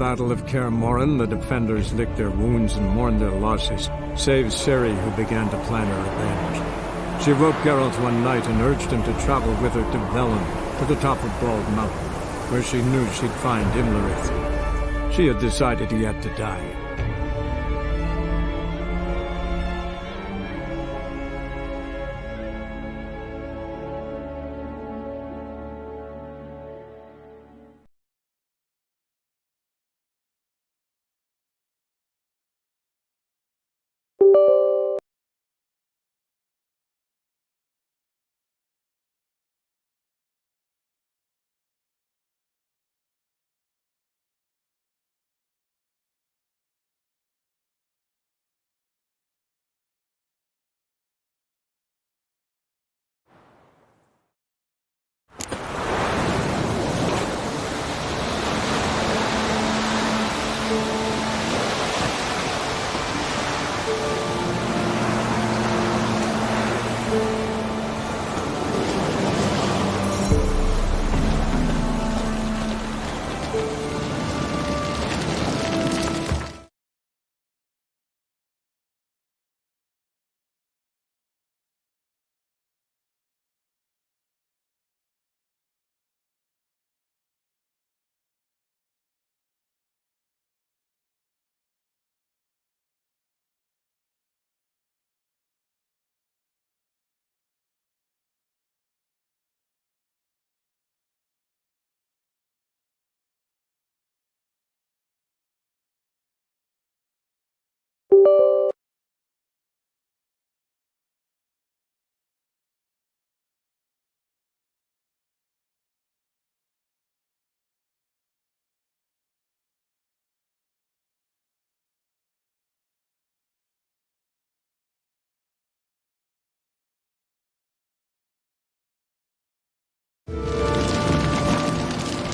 Battle of Kaer Morhen, the defenders licked their wounds and mourned their losses, save Ciri, who began to plan her revenge. She woke Geralt one night and urged him to travel with her to Velen, to the top of Bald Mountain, where she knew she'd find Imlerith. She had decided he had to die.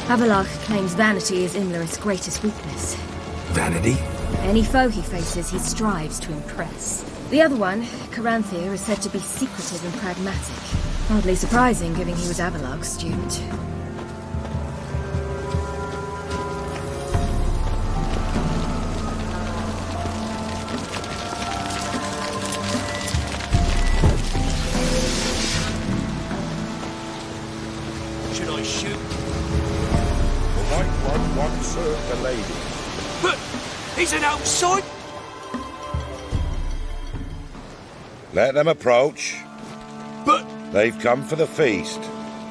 Avallac'h claims vanity is Imlerith's greatest weakness. Vanity? Any foe he faces, he strives to impress. The other one, Caranthir, is said to be secretive and pragmatic. Hardly surprising, given he was Avallac'h's student. Should I shoot? The White One once served the lady. But he's an outside. Let them approach. But They've come for the feast.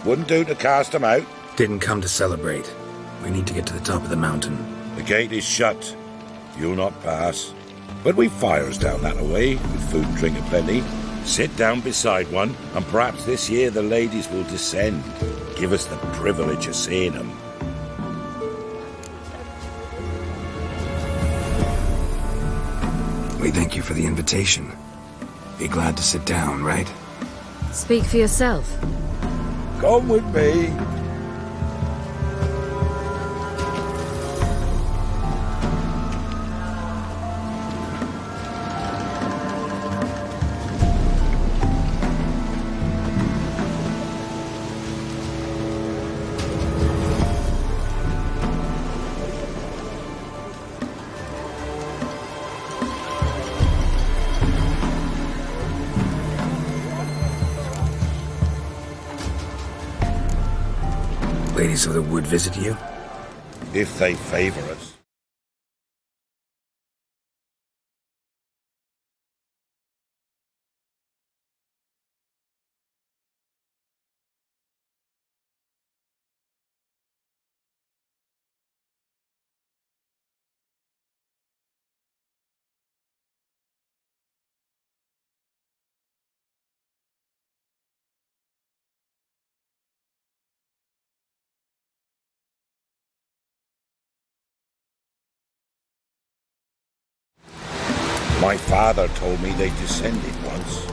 Wouldn't do to cast them out. Didn't come to celebrate. We need to get to the top of the mountain. The gate is shut. You'll not pass. But we've fires down that way, with food and drink aplenty. Sit down beside one, and perhaps this year the ladies will descend. Give us the privilege of seeing them. We thank you for the invitation. Be glad to sit down, right? Speak for yourself. Come with me. Ladies of the Wood visit you? If they favor us. My father told me they descended once.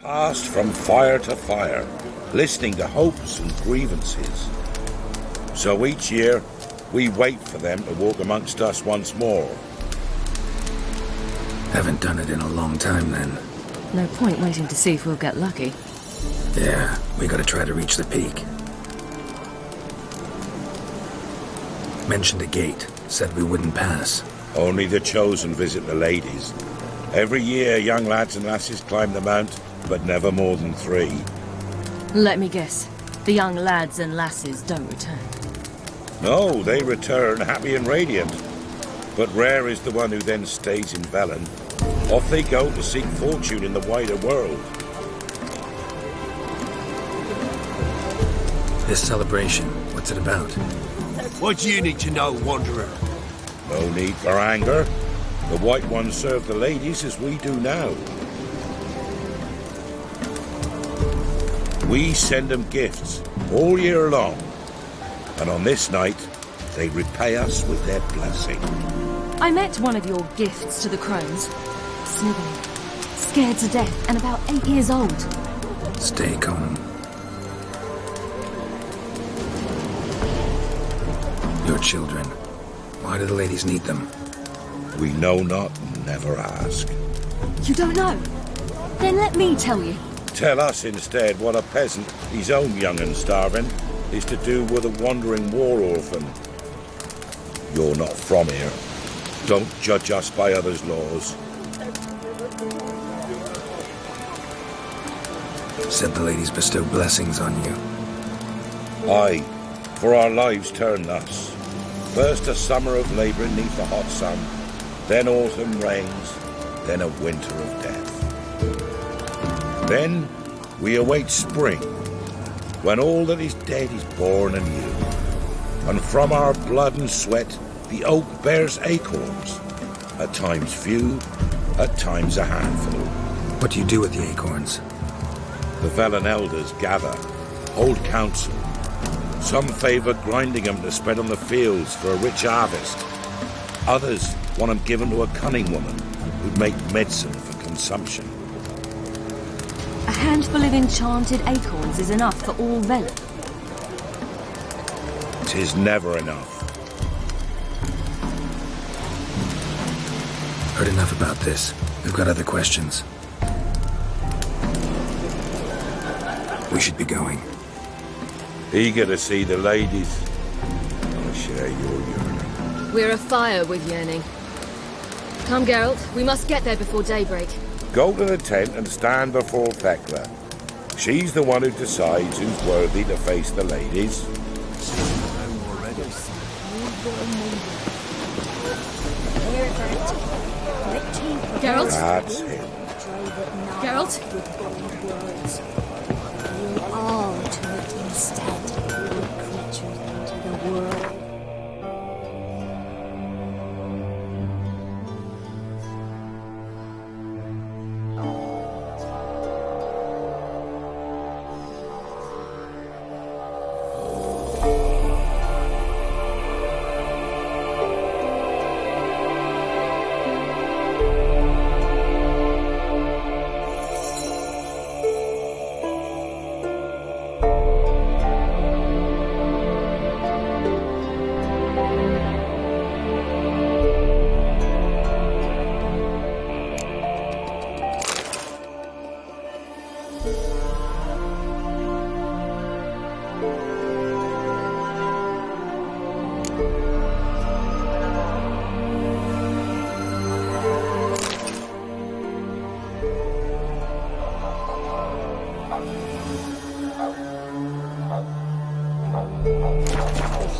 Passed from fire to fire, listening to hopes and grievances. So each year, we wait for them to walk amongst us once more. Haven't done it in a long time, then. No point waiting to see if we'll get lucky. Yeah, we gotta try to reach the peak. Mentioned a gate. Said we wouldn't pass. Only the chosen visit the ladies. Every year, young lads and lasses climb the mount, but never more than 3. Let me guess. The young lads and lasses don't return. No, they return happy and radiant. But rare is the one who then stays in Velen. Off they go to seek fortune in the wider world. This celebration, what's it about? What do you need to know, Wanderer? No need for anger. The White Ones serve the ladies as we do now. We send them gifts all year long. And on this night, they repay us with their blessing. I met one of your gifts to the crones. Sniveling, scared to death, and about 8 years old. Stay calm. Your children. Why do the ladies need them? We know not, never ask. You don't know? Then let me tell you. Tell us instead what a peasant, his own young and starving, is to do with a wandering war orphan. You're not from here. Don't judge us by others' laws. Said the ladies bestow blessings on you. Aye, for our lives turn thus. First a summer of labour neath the hot sun, then autumn rains, then a winter of death. Then we await spring, when all that is dead is born anew. And from our blood and sweat the oak bears acorns, at times few, at times a handful. What do you do with the acorns? The Velen elders gather, hold council. Some favour grinding them to spread on the fields for a rich harvest. Others want them given to a cunning woman who'd make medicine for consumption. A handful of enchanted acorns is enough for all Velen. 'Tis never enough. Heard enough about this. We've got other questions. We should be going. Eager to see the ladies. I share your yearning. We're afire with yearning. Come, Geralt. We must get there before daybreak. Go to the tent and stand before Thekla. She's the one who decides who's worthy to face the ladies. Geralt? That's him. Geralt? All turn instead good creatures into the world.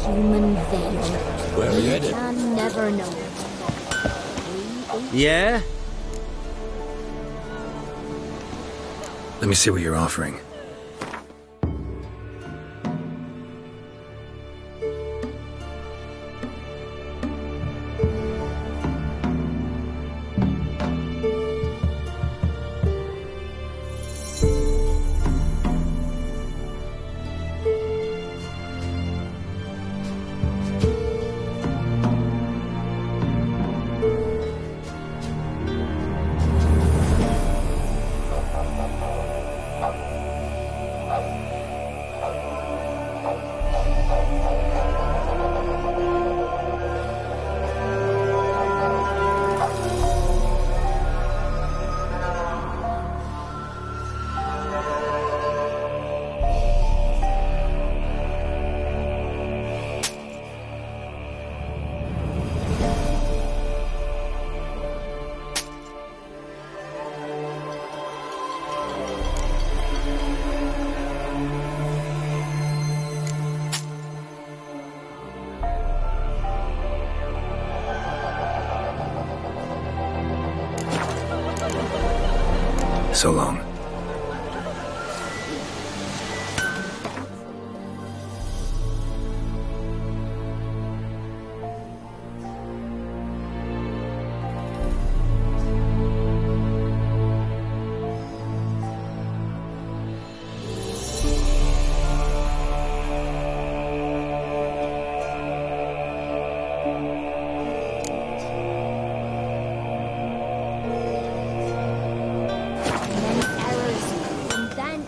Human veil. Where are you headed? Can never know. Yeah? Let me see what you're offering. So long.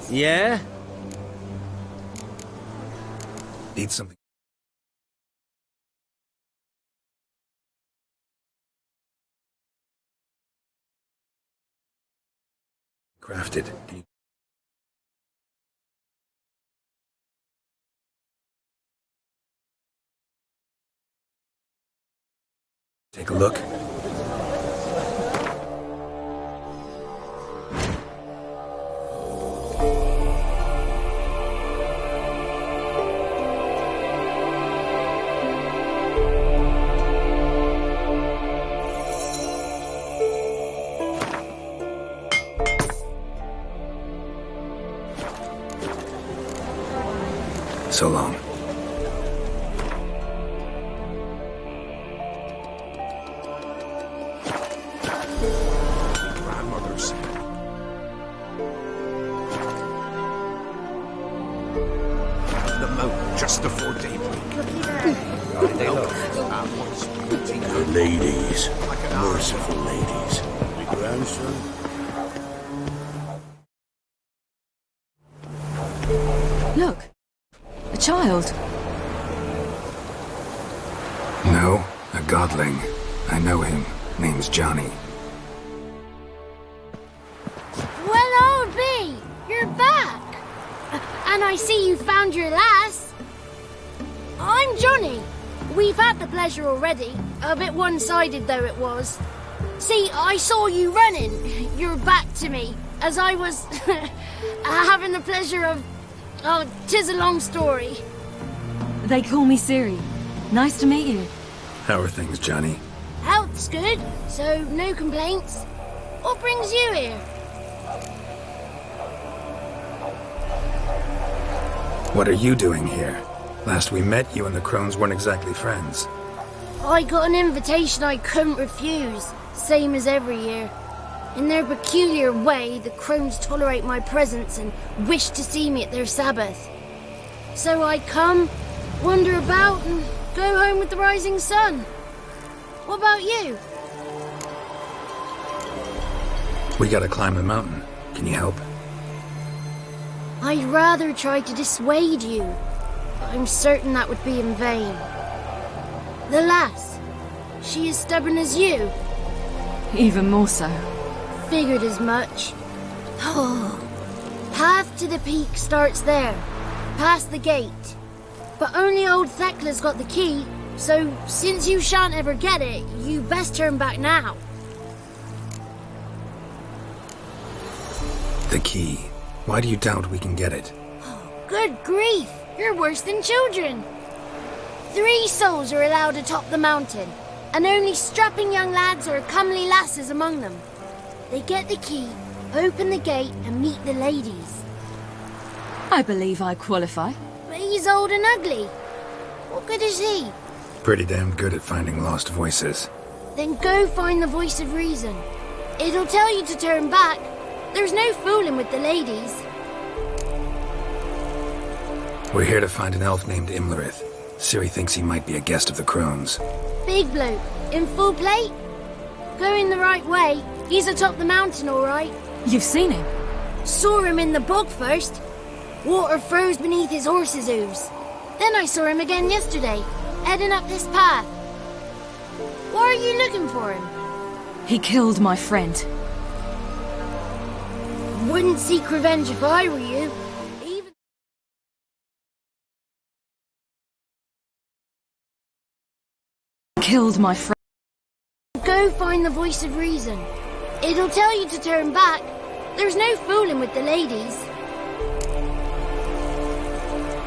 Yeah? Need something. Crafted. Take a look. So long. Grandmother's. The moat just before daybreak. They look. The ladies. Merciful ladies. My grandson. Look. A child. No, a godling. I know him. Name's Johnny. Well, old B, you're back. And I see you found your lass. I'm Johnny. We've had the pleasure already. A bit one-sided though it was. See, I saw you running. Your back to me. As I was having the pleasure of... Oh, 'tis a long story. They call me Ciri. Nice to meet you. How are things, Johnny? Health's good, so no complaints. What brings you here? What are you doing here? Last we met, you and the Crones weren't exactly friends. I got an invitation I couldn't refuse, same as every year. In their peculiar way, the Crones tolerate my presence and wish to see me at their Sabbath. So I come, wander about, and go home with the rising sun. What about you? We gotta climb a mountain. Can you help? I'd rather try to dissuade you, but I'm certain that would be in vain. The lass, she as stubborn as you? Even more so. Figured as much. Oh. Path to the peak starts there, past the gate. But only old Thekla's got the key, so since you shan't ever get it, you best turn back now. The key. Why do you doubt we can get it? Good grief, you're worse than children. 3 souls are allowed atop the mountain, and only strapping young lads or comely lasses among them. They get the key, open the gate, and meet the ladies. I believe I qualify. But he's old and ugly. What good is he? Pretty damn good at finding lost voices. Then go find the voice of reason. It'll tell you to turn back. There's no fooling with the ladies. We're here to find an elf named Imlerith. Ciri thinks he might be a guest of the Crones. Big bloke, in full plate? Going the right way. He's atop the mountain, all right. You've seen him? Saw him in the bog first. Water froze beneath his horse's hooves. Then I saw him again yesterday, heading up this path. Why are you looking for him? He killed my friend. Wouldn't seek revenge if I were you. Even... Killed my friend. Go find the voice of reason. It'll tell you to turn back. There's no fooling with the ladies.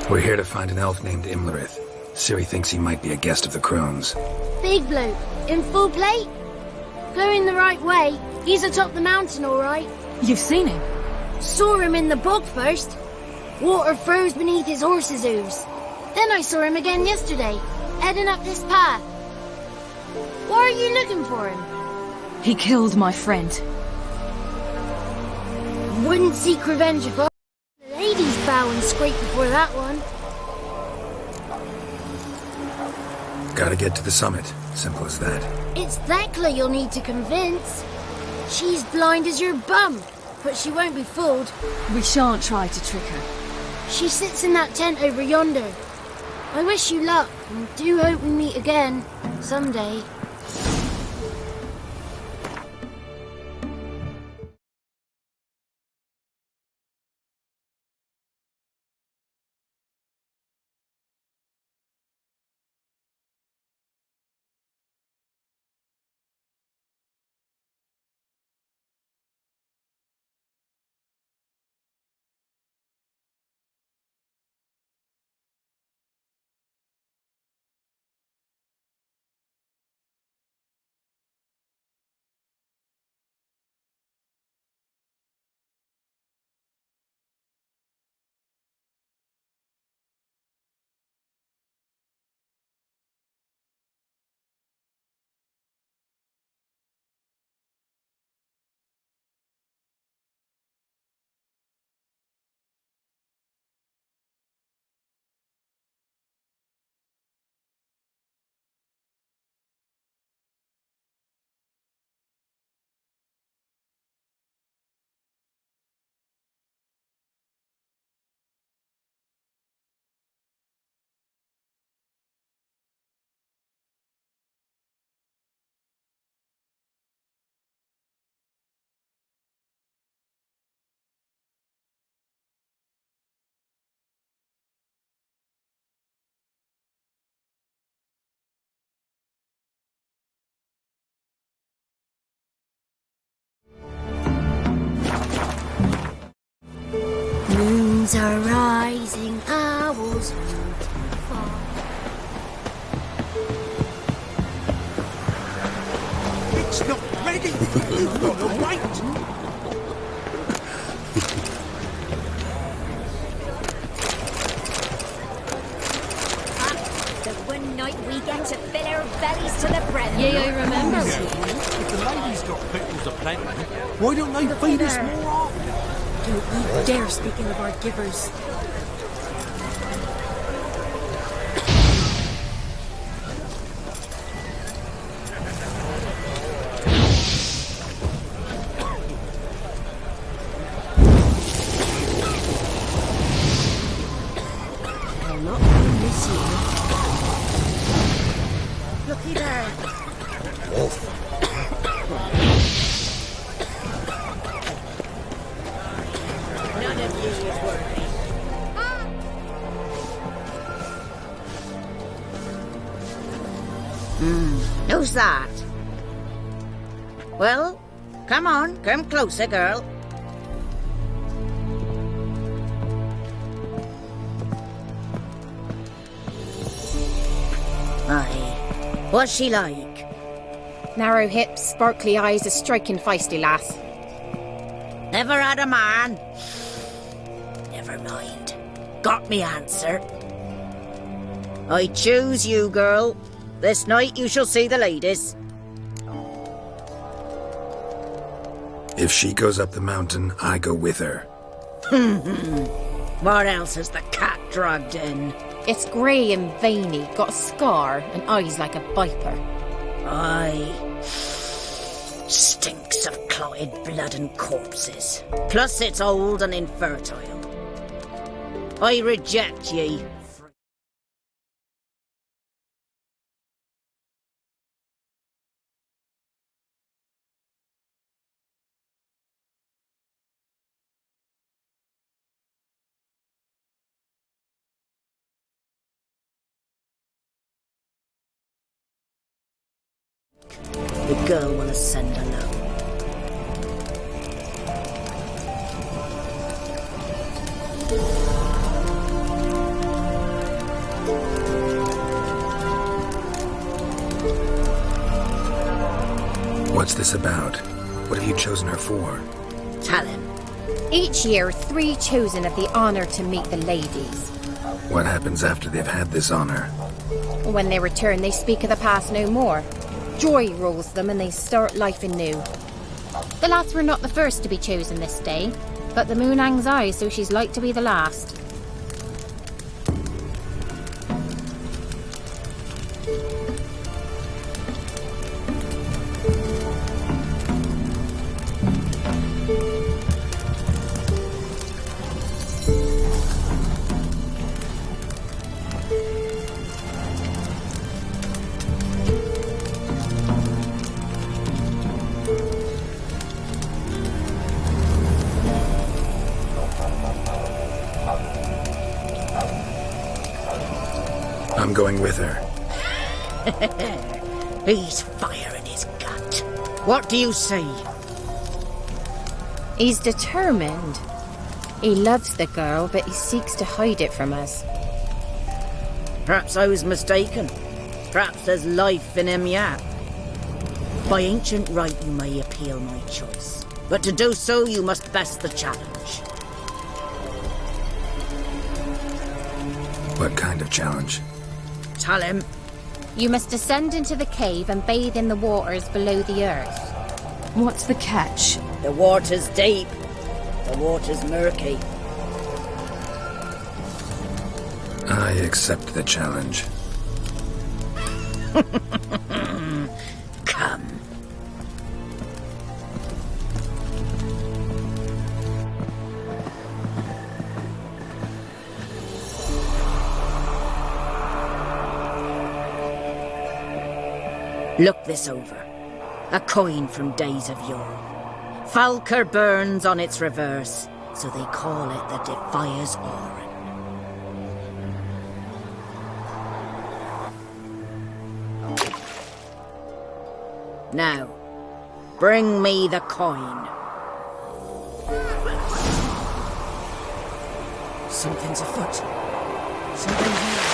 We're here to find an elf named Imlerith. Ciri thinks he might be a guest of the Crones. Big bloke, in full plate? Going the right way. He's atop the mountain, all right. You've seen him? Saw him in the bog first. Water froze beneath his horse's hooves. Then I saw him again yesterday, heading up this path. Why are you looking for him? He killed my friend. Wouldn't seek revenge if I... The ladies bow and scrape before that one. Gotta get to the summit. Simple as that. It's Thekla you'll need to convince. She's blind as your bum, but she won't be fooled. We shan't try to trick her. She sits in that tent over yonder. I wish you luck, and do hope we meet again, someday. Moons are rising, owls won't fall. It's not ready! You've got to wait! The one night we get to fill our bellies to the brim. Yeah, I remember. If the ladies got victuals aplenty, why don't they feed us more often? Don't you dare speak ill of our givers. I'll not win this year. Looky there. Wolf. None of you is worthy. Who's that? Well, come on, come closer, girl. Aye. What's she like? Narrow hips, sparkly eyes, a striking feisty lass. Never had a man. Never mind. Got me answer. I choose you, girl. This night you shall see the ladies. If she goes up the mountain, I go with her. What else has the cat dragged in? It's grey and veiny, got a scar, and eyes like a viper. Aye. Stinks of clotted blood and corpses. Plus it's old and infertile. I reject ye. The girl will ascend alone. What's this about? What have you chosen her for? Tell him. Each year, 3 chosen have the honor to meet the ladies. What happens after they've had this honor? When they return, they speak of the past no more. Joy rules them and they start life anew. The lads were not the first to be chosen this day, but the moon hangs high, so she's like to be the last. I'm going with her. He's fire in his gut. What do you say? He's determined. He loves the girl, but he seeks to hide it from us. Perhaps I was mistaken. Perhaps there's life in him yet. By ancient right, you may appeal my choice. But to do so, you must best the challenge. What kind of challenge? Tell him. You must descend into the cave and bathe in the waters below the earth. What's the catch? The water's deep. The water's murky. I accept the challenge. Come. Look this over. A coin from days of yore. Falker burns on its reverse, so they call it the Defiers Orin. Now, bring me the coin. Something's afoot. Something here.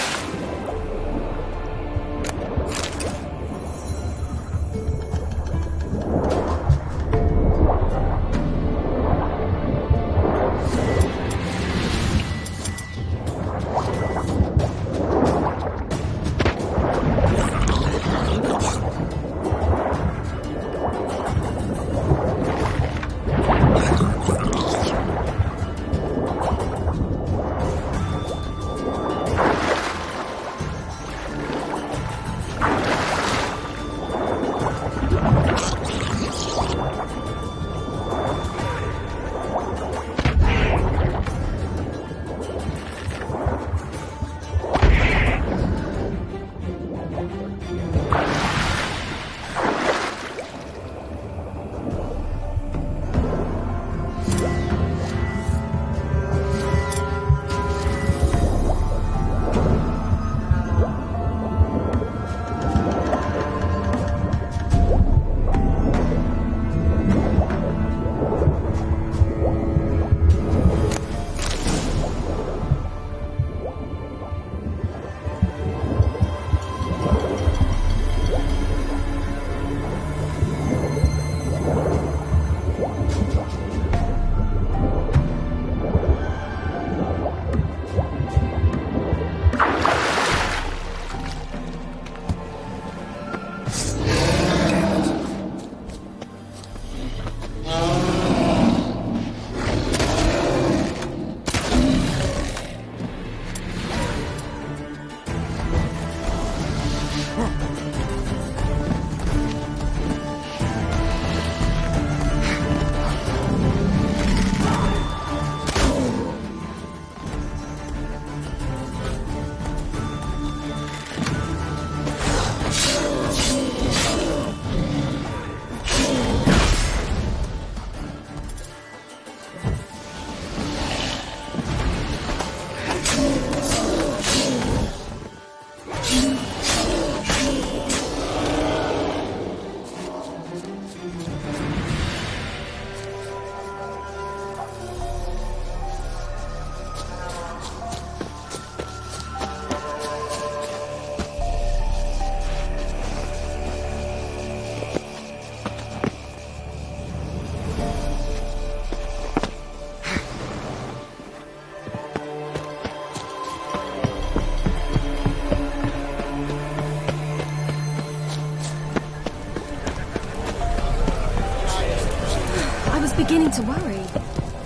beginning to worry.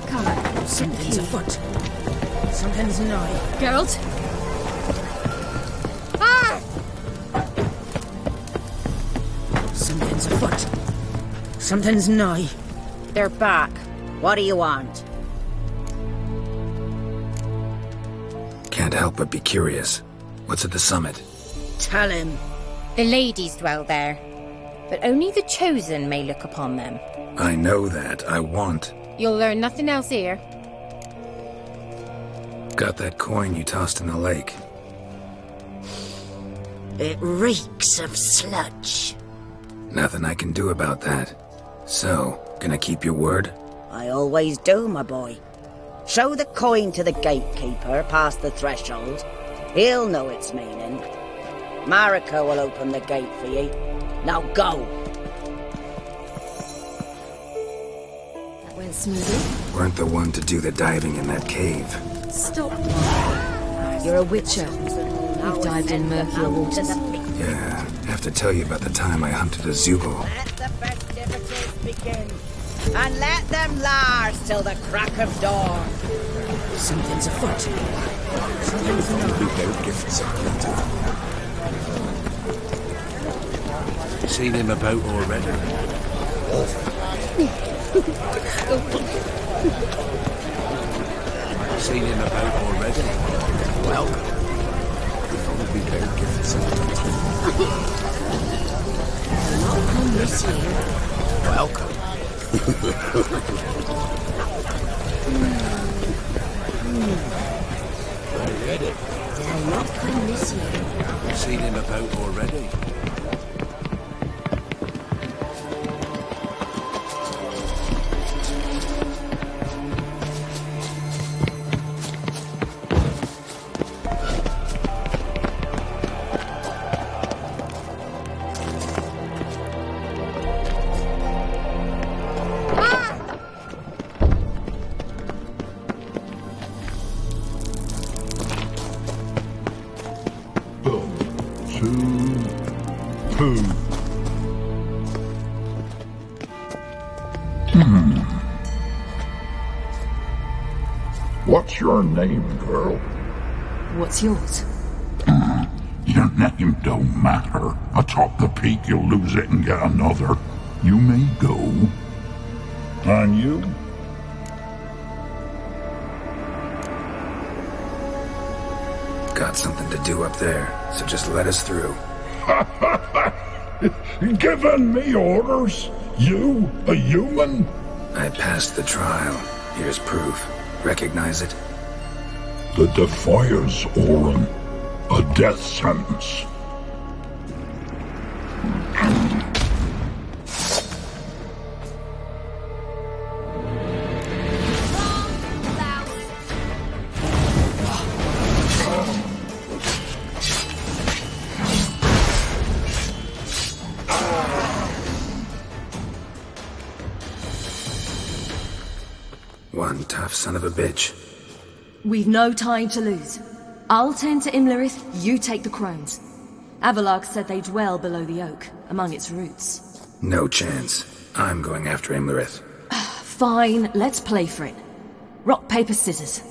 Come, Something's afoot. Something's nigh. Geralt? Something's afoot. Something's nigh. They're back. What do you want? Can't help but be curious. What's at the summit? Tell him. The ladies dwell there, but only the chosen may look upon them. I know that. I want. You'll learn nothing else here. Got that coin you tossed in the lake. It reeks of sludge. Nothing I can do about that. So, gonna keep your word? I always do, my boy. Show the coin to the gatekeeper past the threshold. He'll know its meaning. Marika will open the gate for you. Now go. That went smoothly. Weren't the one to do the diving in that cave. Stop. You're a witcher. You've dived in murkier waters. Yeah, have to tell you about the time I hunted a Zugel. Let the festivities begin. And let them last till the crack of dawn. Something's afoot. Something's Seen him about already. Seen him about already. Welcome. Welcome. Already. They'll not come this year. Seen him about already. What's your name, girl? What's yours? Your name don't matter. Atop the peak, you'll lose it and get another. You may go. And you? Got something to do up there, so just let us through. Giving me orders? You, a human? I passed the trial. Here's proof. Recognize it? The Defiers, Orin. A death sentence. One tough son of a bitch. We've no time to lose. I'll tend to Imlerith, you take the crones. Avalok said they dwell below the oak, among its roots. No chance. I'm going after Imlerith. Fine, let's play for it. Rock, paper, scissors.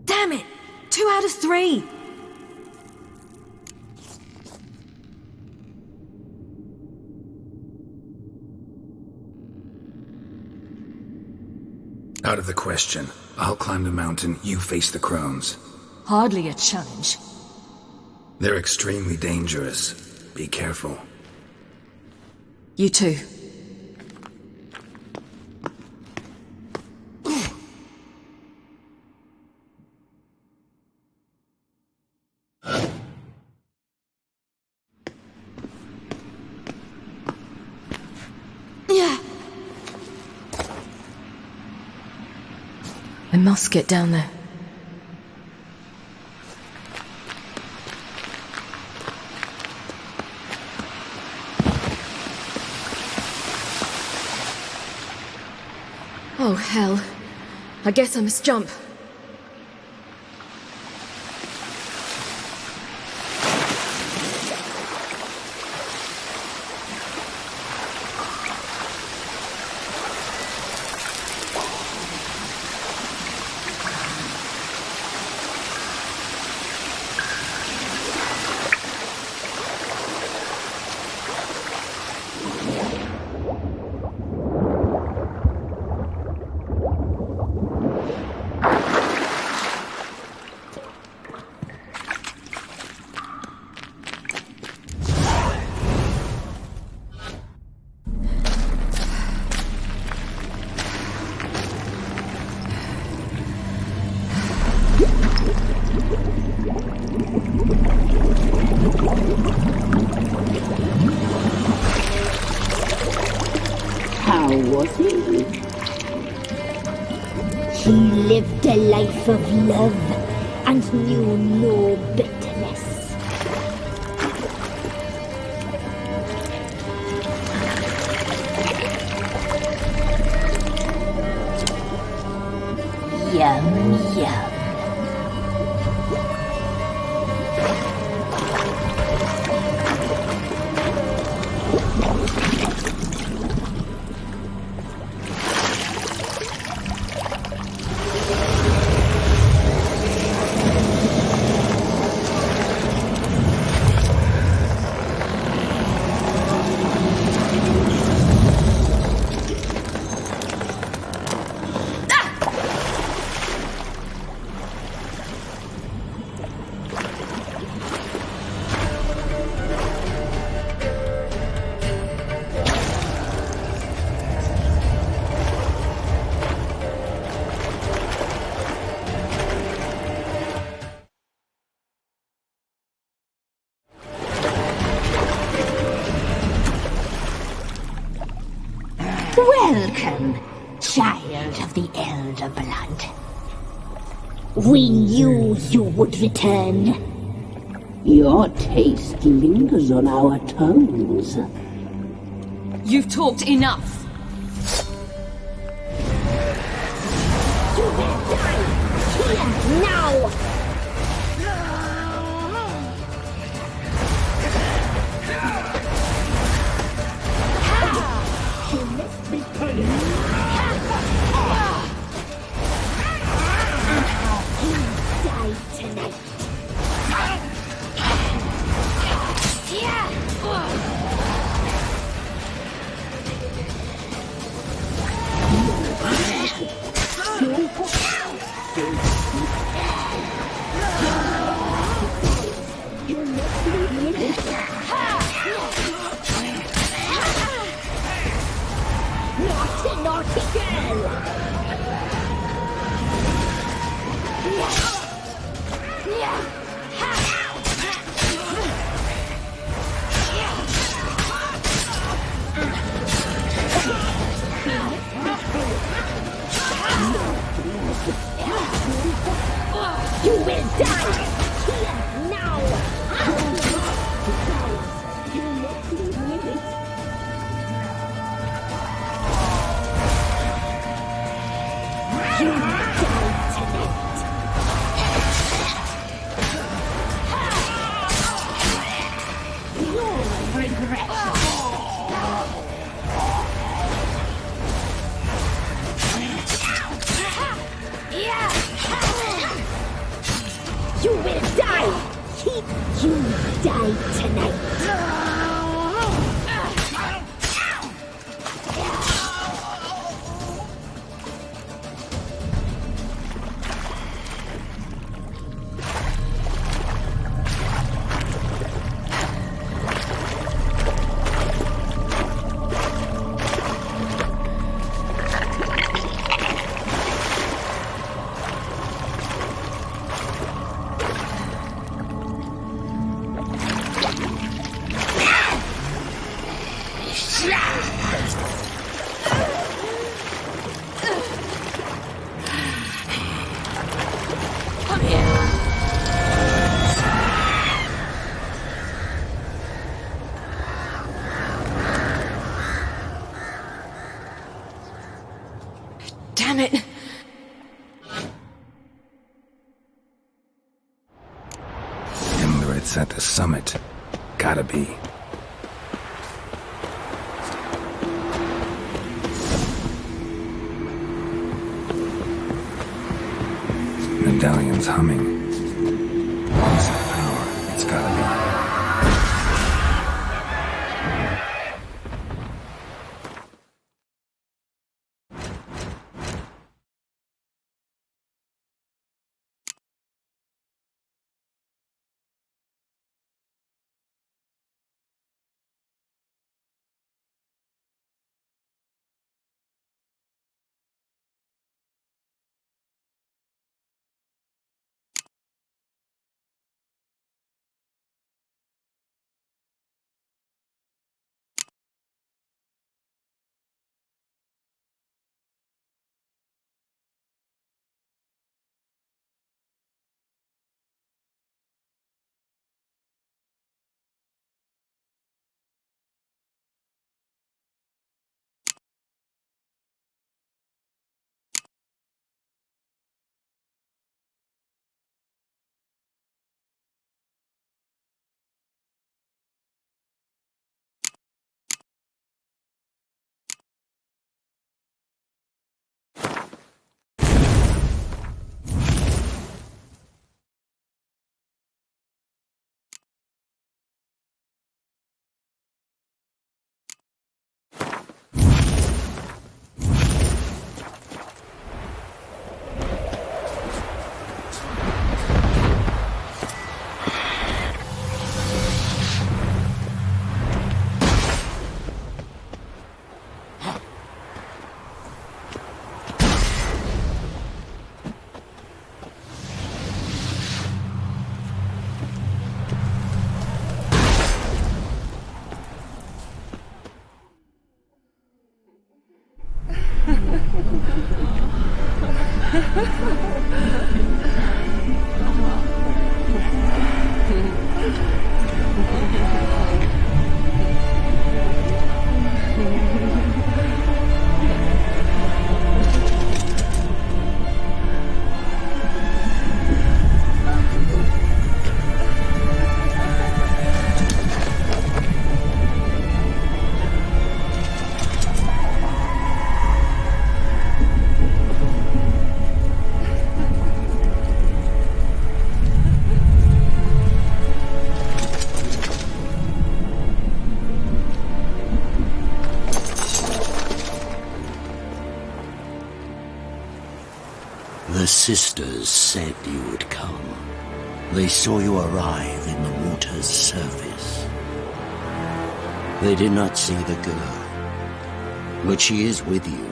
Damn it! 2 out of 3! Out of the question. I'll climb the mountain, you face the crones. Hardly a challenge. They're extremely dangerous. Be careful. You too. I must get down there. Oh, hell. I guess I must jump. He lived a life of love and knew no bitterness. Yum, yum. Welcome, child of the Elder Blood. We knew you would return. Your taste lingers on our tongues. You've talked enough. You will die here now! Naughty girl! You will die here now! You will die tonight! You'll regret it! You will die! You die tonight! Damn it! Imlerith's at the summit. Gotta be. Medallion's humming. Lots of power. It's gotta be. The sisters said you would come. They saw you arrive in the water's surface. They did not see the girl. But she is with you,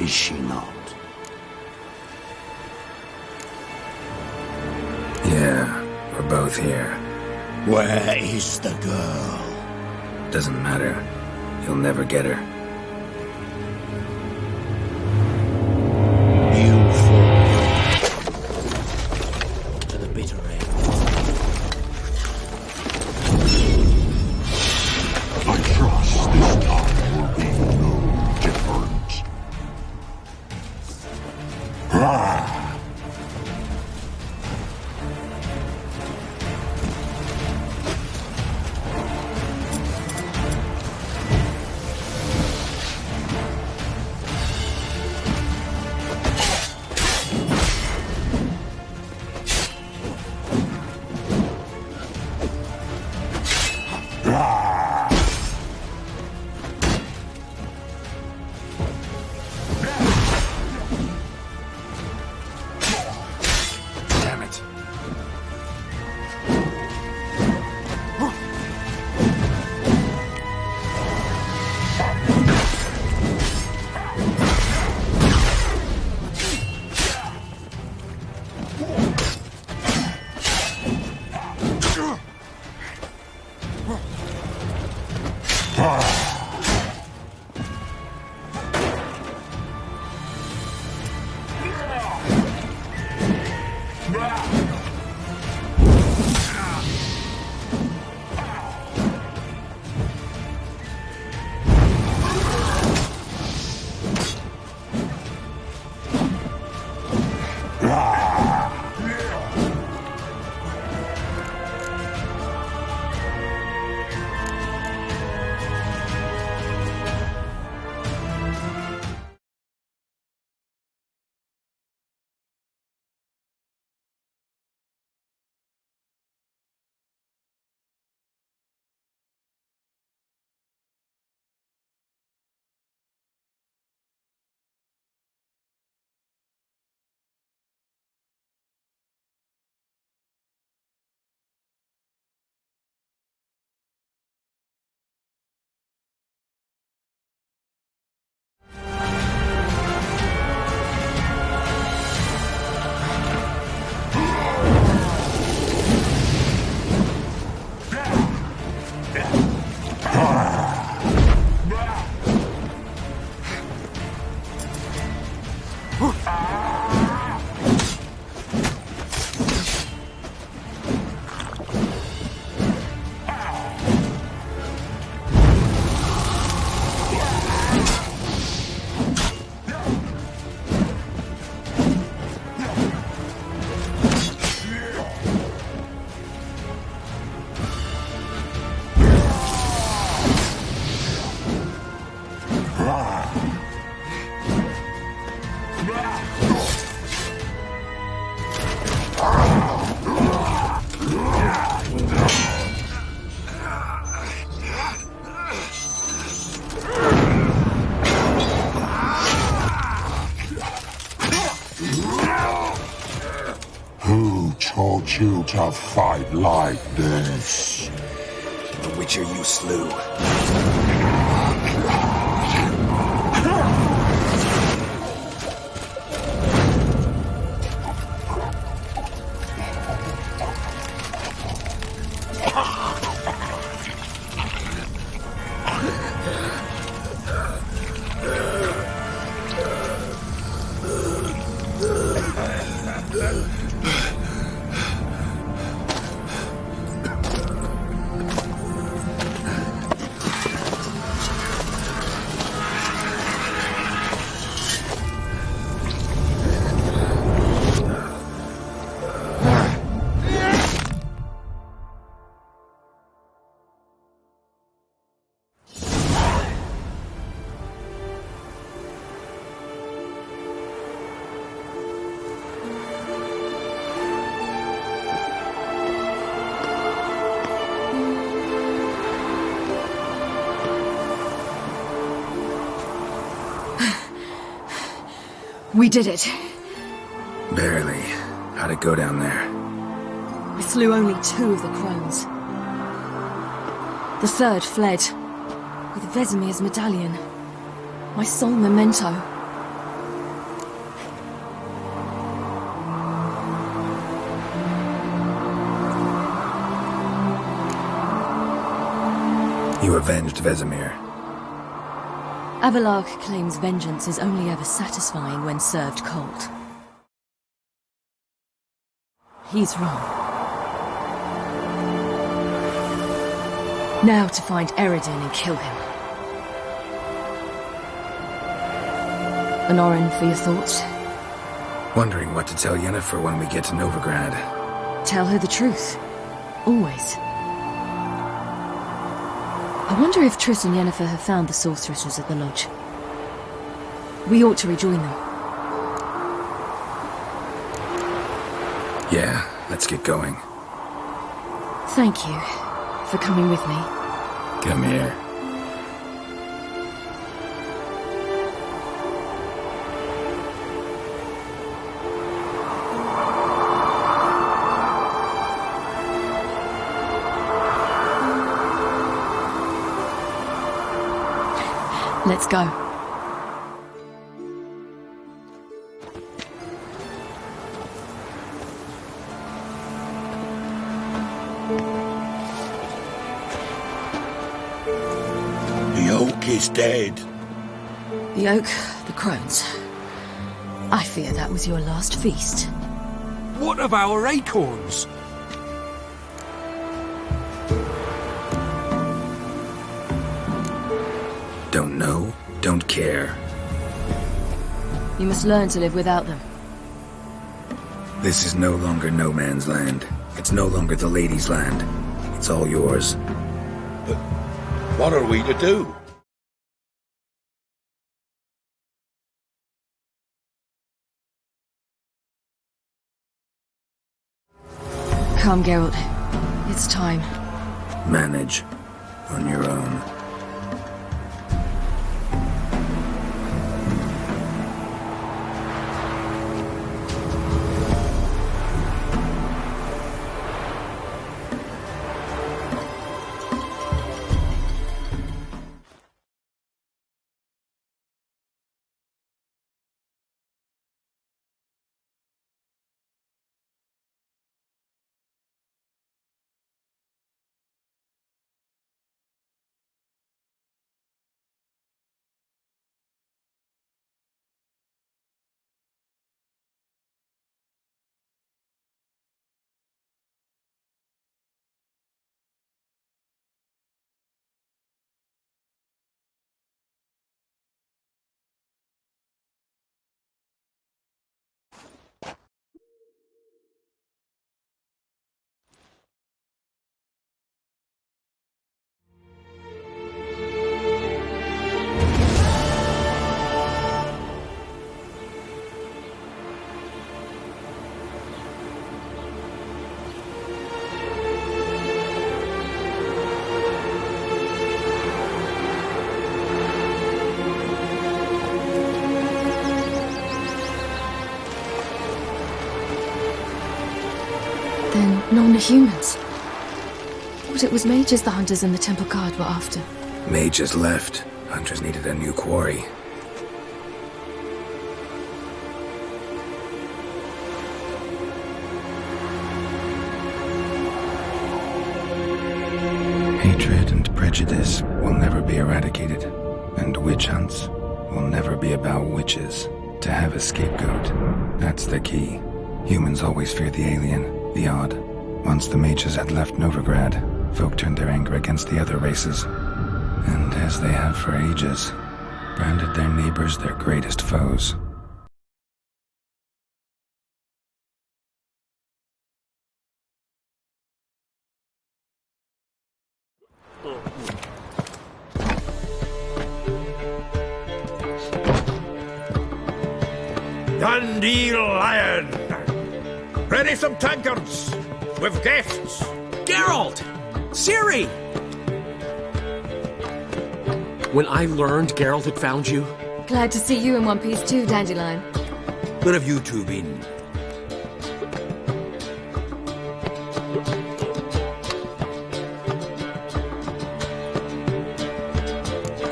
is she not? Yeah, we're both here. Where is the girl? Doesn't matter. You'll never get her. Who taught you to fight like this? The Witcher you slew. We did it. Barely. How'd it go down there? We slew only 2 of the crones. The 3rd fled, with Vesemir's medallion. My sole memento. You avenged Vesemir. Avelarch claims vengeance is only ever satisfying when served cold. He's wrong. Now to find Eredin and kill him. Honorin, for your thoughts? Wondering what to tell Yennefer when we get to Novigrad. Tell her the truth. Always. I wonder if Triss and Yennefer have found the sorceresses at the lodge. We ought to rejoin them. Yeah, let's get going. Thank you for coming with me. Come here. Let's go. The oak is dead. The oak, the crones. I fear that was your last feast. What of our acorns? Don't know, don't care. You must learn to live without them. This is no longer no man's land. It's no longer the lady's land. It's all yours. But what are we to do? Come, Geralt. It's time. Manage. On your own. None are humans. Thought it was mages the hunters and the temple guard were after. Mages left. Hunters needed a new quarry. Hatred and prejudice will never be eradicated, and witch hunts will never be about witches. To have a scapegoat, that's the key. Humans always fear the alien, the odd. Once the mages had left Novigrad, folk turned their anger against the other races. And as they have for ages, branded their neighbors their greatest foes. Dandelion! Ready some tankards! With guests! Geralt! Ciri! When I learned Geralt had found you... Glad to see you in one piece too, Dandelion. Where have you two been?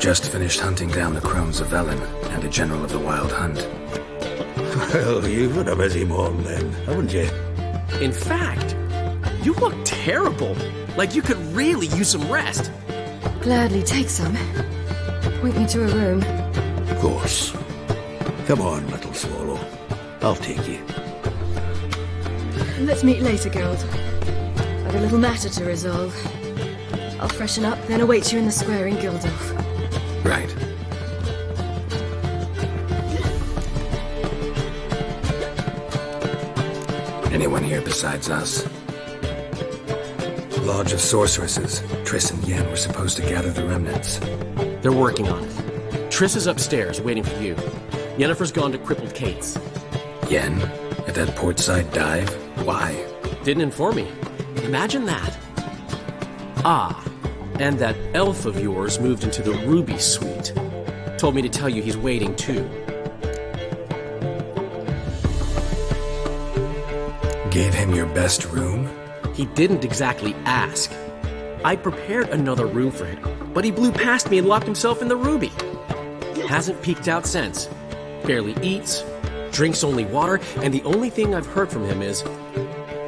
Just finished hunting down the crones of Velen and a general of the Wild Hunt. Well, you've had a busy morning then, haven't you? In fact, you look terrible. Like you could really use some rest. Gladly take some. Point me to a room. Of course. Come on, little swallow. I'll take you. Let's meet later, Geralt. I've a little matter to resolve. I'll freshen up, then await you in the square in Gildorf. Right. Anyone here besides us? Lodge of Sorceresses. Triss and Yen were supposed to gather the remnants. They're working on it. Triss is upstairs, waiting for you. Yennefer's gone to Crippled Kate's. Yen? At that portside dive? Why? Didn't inform me. Imagine that. Ah, and that elf of yours moved into the Ruby Suite. Told me to tell you he's waiting too. Gave him your best room? He didn't exactly ask. I prepared another room for him, but he blew past me and locked himself in the Ruby. Hasn't peeked out since. Barely eats, drinks only water, and the only thing I've heard from him is,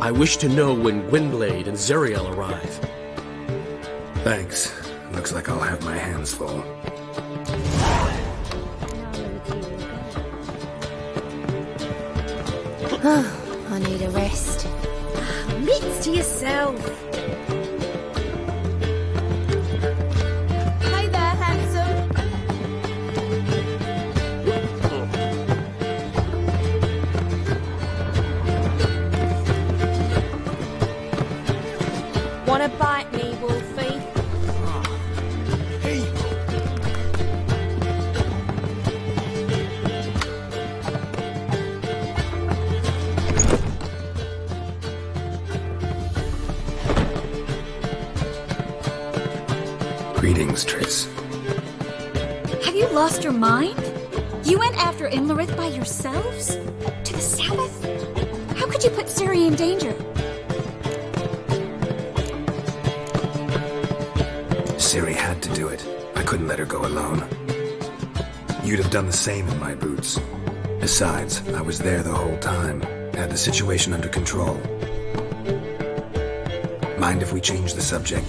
I wish to know when Gwynblade and Zariel arrive. Thanks. Looks like I'll have my hands full. I need a rest. Meats to yourself. Hey there, handsome. Wanna bite me, Wolfie? Hey! Greetings, Triss. Have you lost your mind? You went after Imlerith by yourselves? To the Sabbath? How could you put Ciri in danger? Ciri had to do it. I couldn't let her go alone. You'd have done the same in my boots. Besides, I was there the whole time. Had the situation under control. Mind if we change the subject?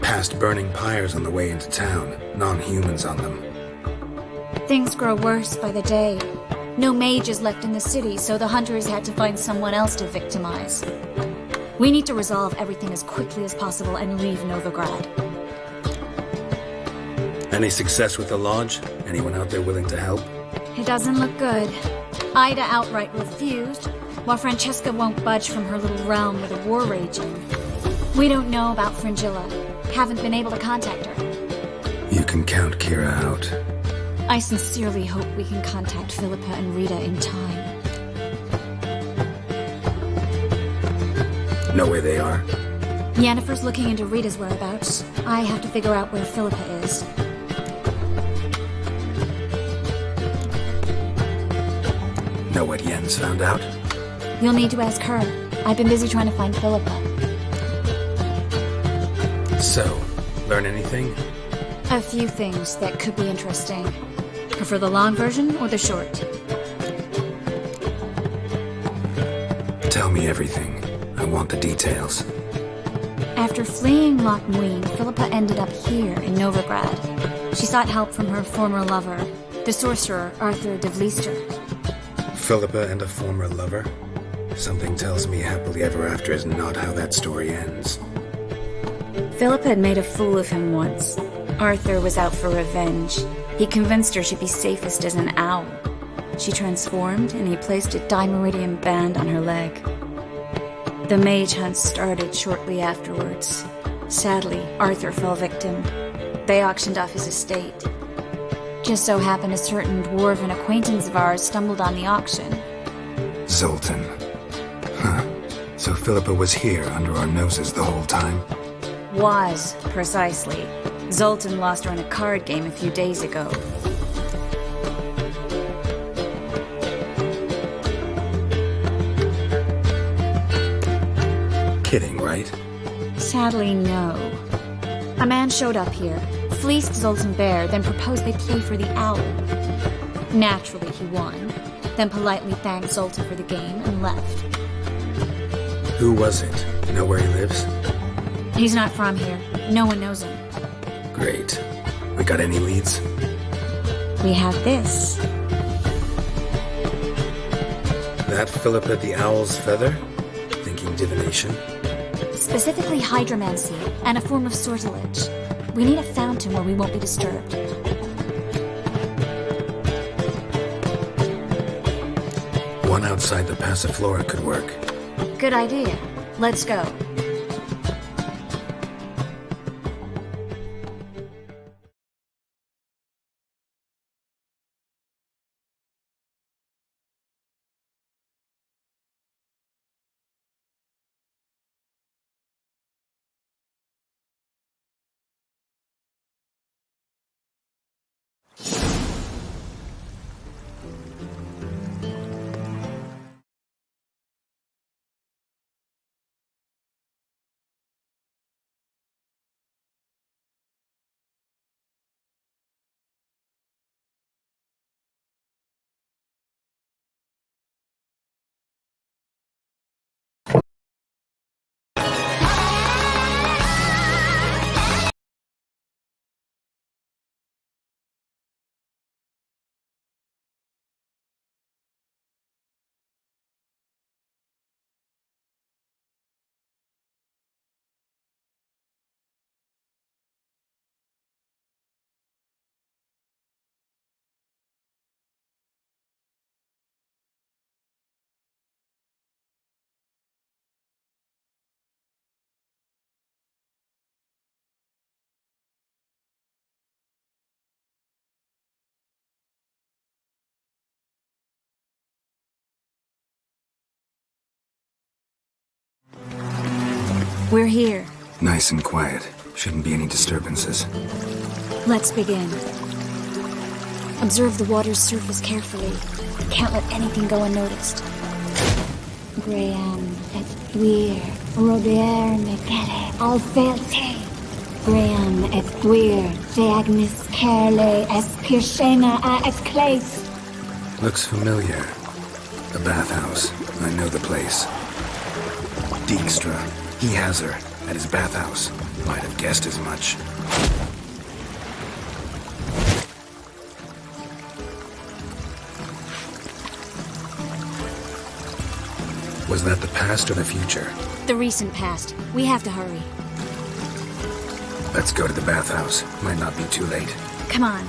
Past burning pyres on the way into town. Non-humans on them. Things grow worse by the day. No mages left in the city, so the hunters had to find someone else to victimize. We need to resolve everything as quickly as possible and leave Novigrad. Any success with the lodge? Anyone out there willing to help? It doesn't look good. Ida outright refused, while Francesca won't budge from her little realm with a war raging. We don't know about Fringilla. Haven't been able to contact her. You can count Kira out. I sincerely hope we can contact Philippa and Rita in time. Know where they are? Yennefer's looking into Rita's whereabouts. I have to figure out where Philippa is. Know what Yen's found out? You'll need to ask her. I've been busy trying to find Philippa. So, learn anything? A few things that could be interesting. Prefer the long version or the short? Tell me everything. I want the details. After fleeing Loch Muin, Philippa ended up here in Novigrad. She sought help from her former lover, The sorcerer, Arthur de Vliester. Philippa and a former lover? Something tells me happily ever after is not how that story ends. Philippa had made a fool of him once. Arthur was out for revenge. He convinced her she'd be safest as an owl. She transformed, and he placed a Dimeridium band on her leg. The mage hunt started shortly afterwards. Sadly, Arthur fell victim. They auctioned off his estate. Just so happened a certain dwarven acquaintance of ours stumbled on the auction. Zoltan. Huh. So Philippa was here under our noses the whole time? Was, precisely. Zoltan lost her in a card game a few days ago. Kidding, right? Sadly, no. A man showed up here, fleeced Zoltan bare, then proposed they play for the owl. Naturally, he won, then politely thanked Zoltan for the game and left. Who was it? Know where he lives? He's not from here. No one knows him. Great. We got any leads? We have this. That Philippa the Owl's feather? Thinking divination? Specifically hydromancy, and a form of sortilege. We need a fountain where we won't be disturbed. One outside the Passiflora could work. Good idea. Let's go. We're here. Nice and quiet. Shouldn't be any disturbances. Let's begin. Observe the water's surface carefully. Can't let anything go unnoticed. Graham et thuir, Robert Mekele, Alfelte. Graham et thuir, Deagnis Kerle, Espirshena a Exclase. Looks familiar. The bathhouse. I know the place. Dijkstra. He has her at his bathhouse. Might have guessed as much. Was that the past or the future? The recent past. We have to hurry. Let's go to the bathhouse. Might not be too late. Come on.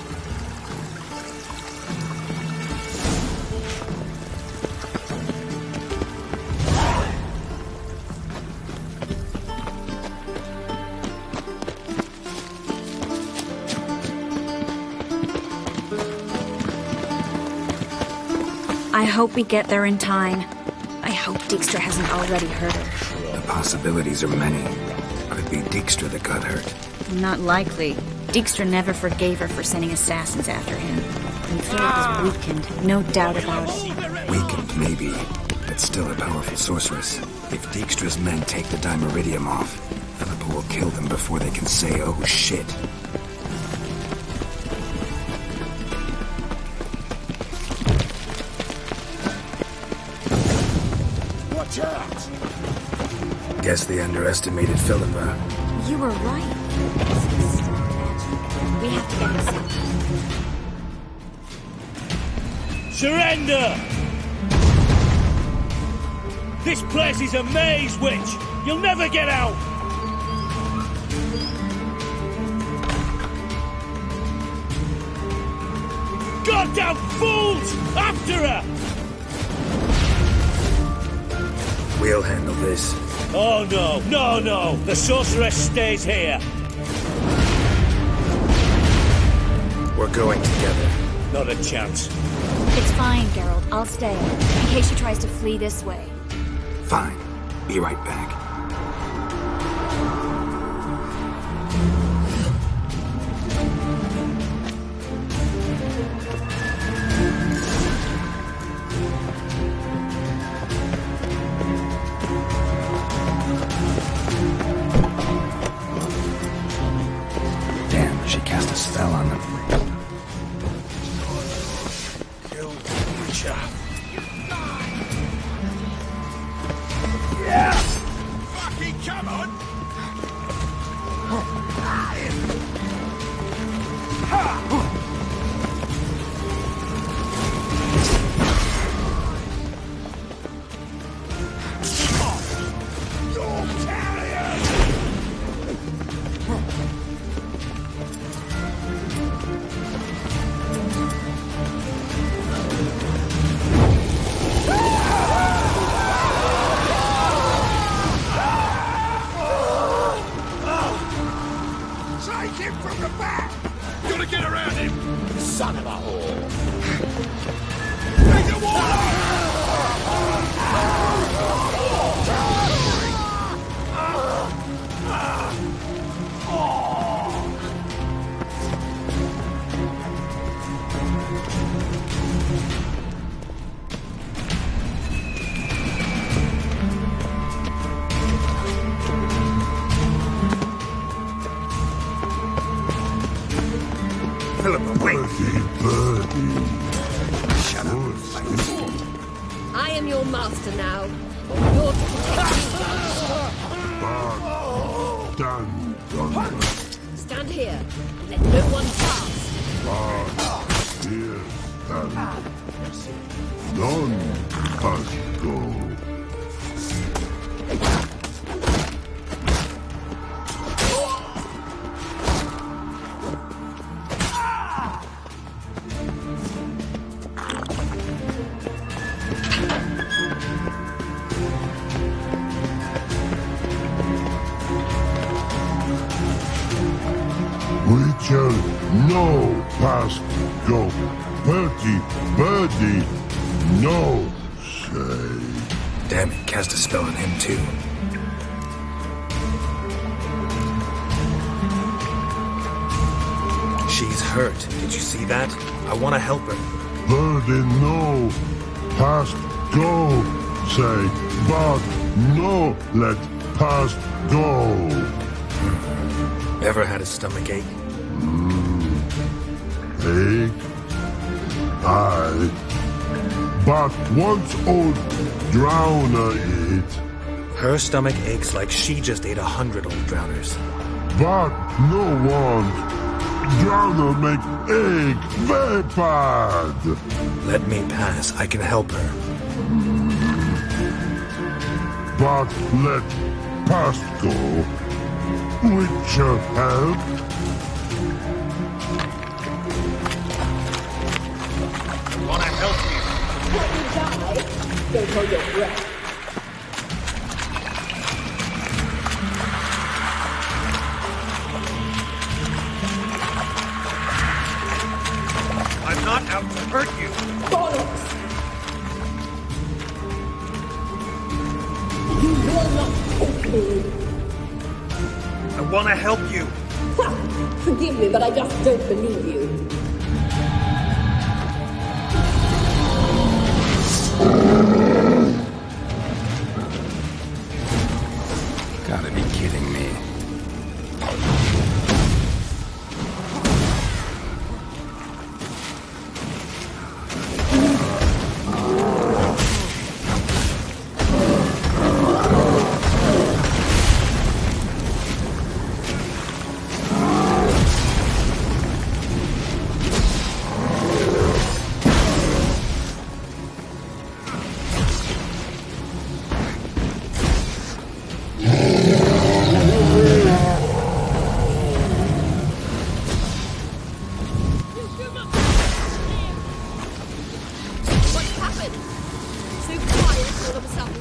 I hope we get there in time. I hope Dijkstra hasn't already hurt her. The possibilities are many. Could be Dijkstra that got hurt. Not likely. Dijkstra never forgave her for sending assassins after him. And Philip is weakened, no doubt about it. Weakened, maybe, but still a powerful sorceress. If Dijkstra's men take the Dimeridium off, Philippa will kill them before they can say, oh shit. Watch out! Guess they underestimated Philippa. You were right. We have to get inside. Surrender! This place is a maze, witch! You'll never get out! Goddamn fools! After her! We'll handle this. Oh no, no, no! The sorceress stays here! We're going together. Not a chance. It's fine, Geralt. I'll stay, in case she tries to flee this way. Fine. Be right back. Damn, she cast a spell on them. Kill the creature. Yeah! Fucking come on! Take him from the back! Gotta get around him! Son of a whore! Take the Shut up. I am your master now. You're to protect me. Stand here. Let no one pass. None must go. Witcher, no past go. Birdie, birdie, no say. Damn it, cast a spell on him too. She's hurt. Did you see that? I want to help her. Birdie, no past go. Say, but no let past go. Ever had a stomach ache? Ache? Aye. But once old drowner eat. Her stomach aches like she just ate 100 old drowners. But no one. Drowner make ache very bad. Let me pass. I can help her. But let past go. Witcher help. Wanna help you? Let me die. Don't hold your breath. I'm not out to hurt you. Bollocks! You will not take me. I want to help you. Ha! Forgive me, but I just don't believe you. Gotta be kidding me. of a sudden.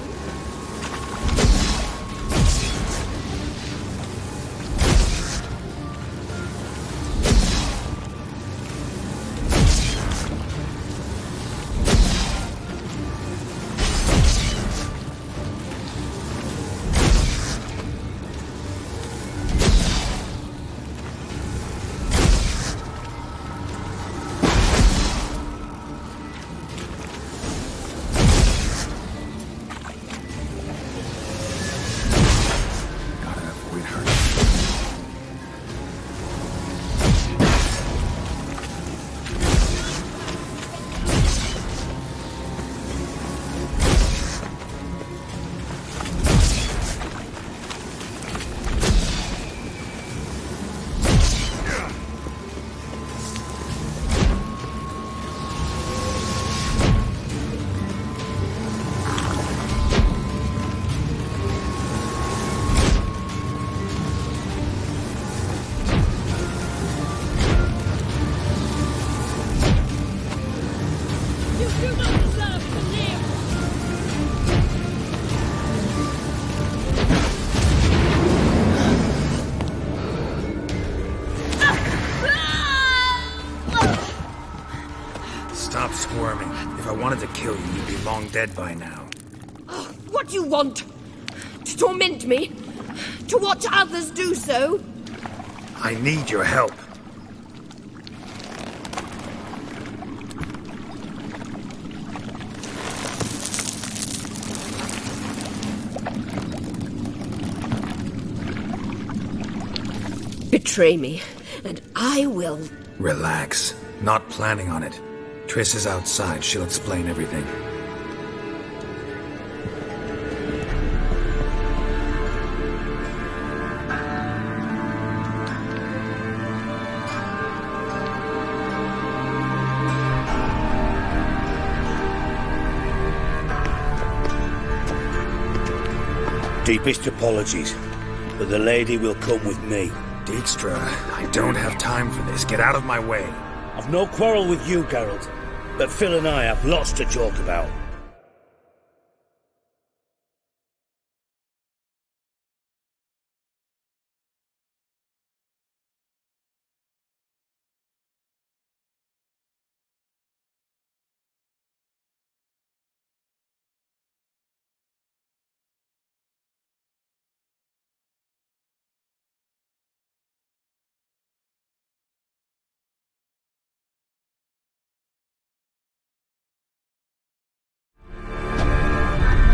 Stop squirming. If I wanted to kill you, you'd be long dead by now. What do you want? To torment me? To watch others do so? I need your help. Betray me, and I will... Relax. Not planning on it. Triss is outside. She'll explain everything. Deepest apologies, but the lady will come with me. Dijkstra, I don't have time for this. Get out of my way. I've no quarrel with you, Geralt, but Phil and I have lots to talk about.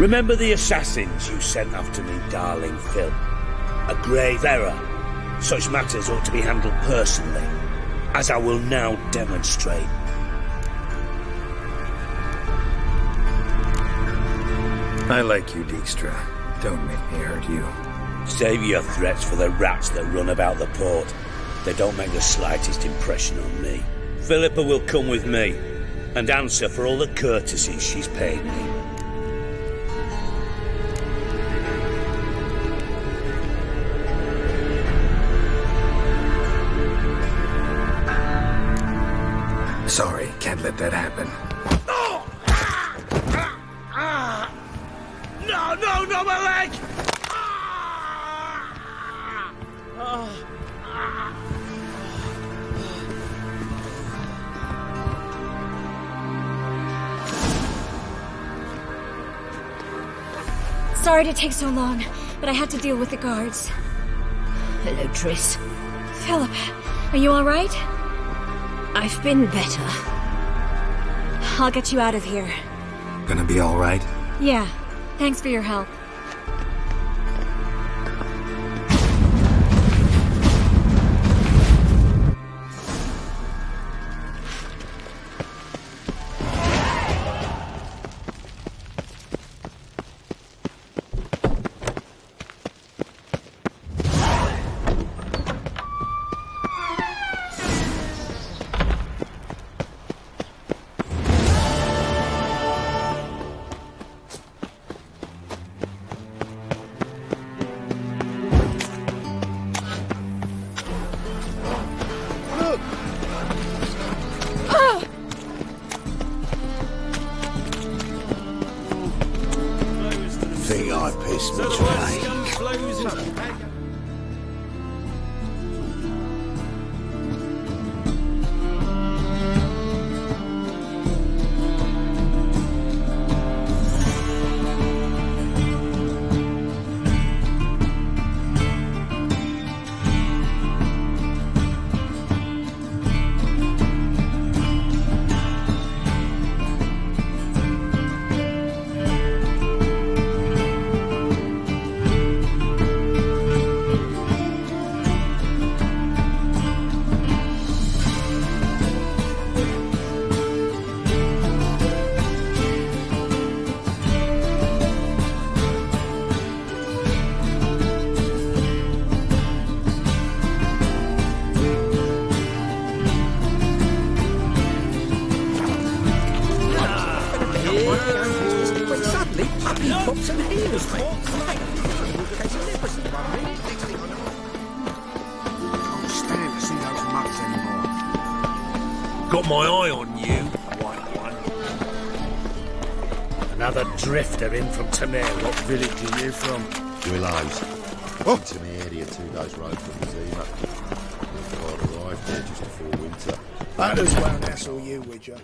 Remember the assassins you sent after me, darling Phil? A grave error. Such matters ought to be handled personally, as I will now demonstrate. I like you, Dijkstra. Don't make me hurt you. Save your threats for the rats that run about the port. They don't make the slightest impression on me. Philippa will come with me, and answer for all the courtesies she's paid me. Sorry, can't let that happen. No, my leg! Sorry to take so long, but I had to deal with the guards. Hello, Triss. Philip, are you all right? I've been better. I'll get you out of here. Gonna be all right? Yeah, thanks for your help. think I pissed me tray? Got my eye on you, white one. Another drifter in from Tamir. What village are you from? Willows. Oh. Tamir area, 2 days' road from Zima. God arrived there just before winter. That as well nestle you, would you?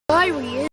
I were you.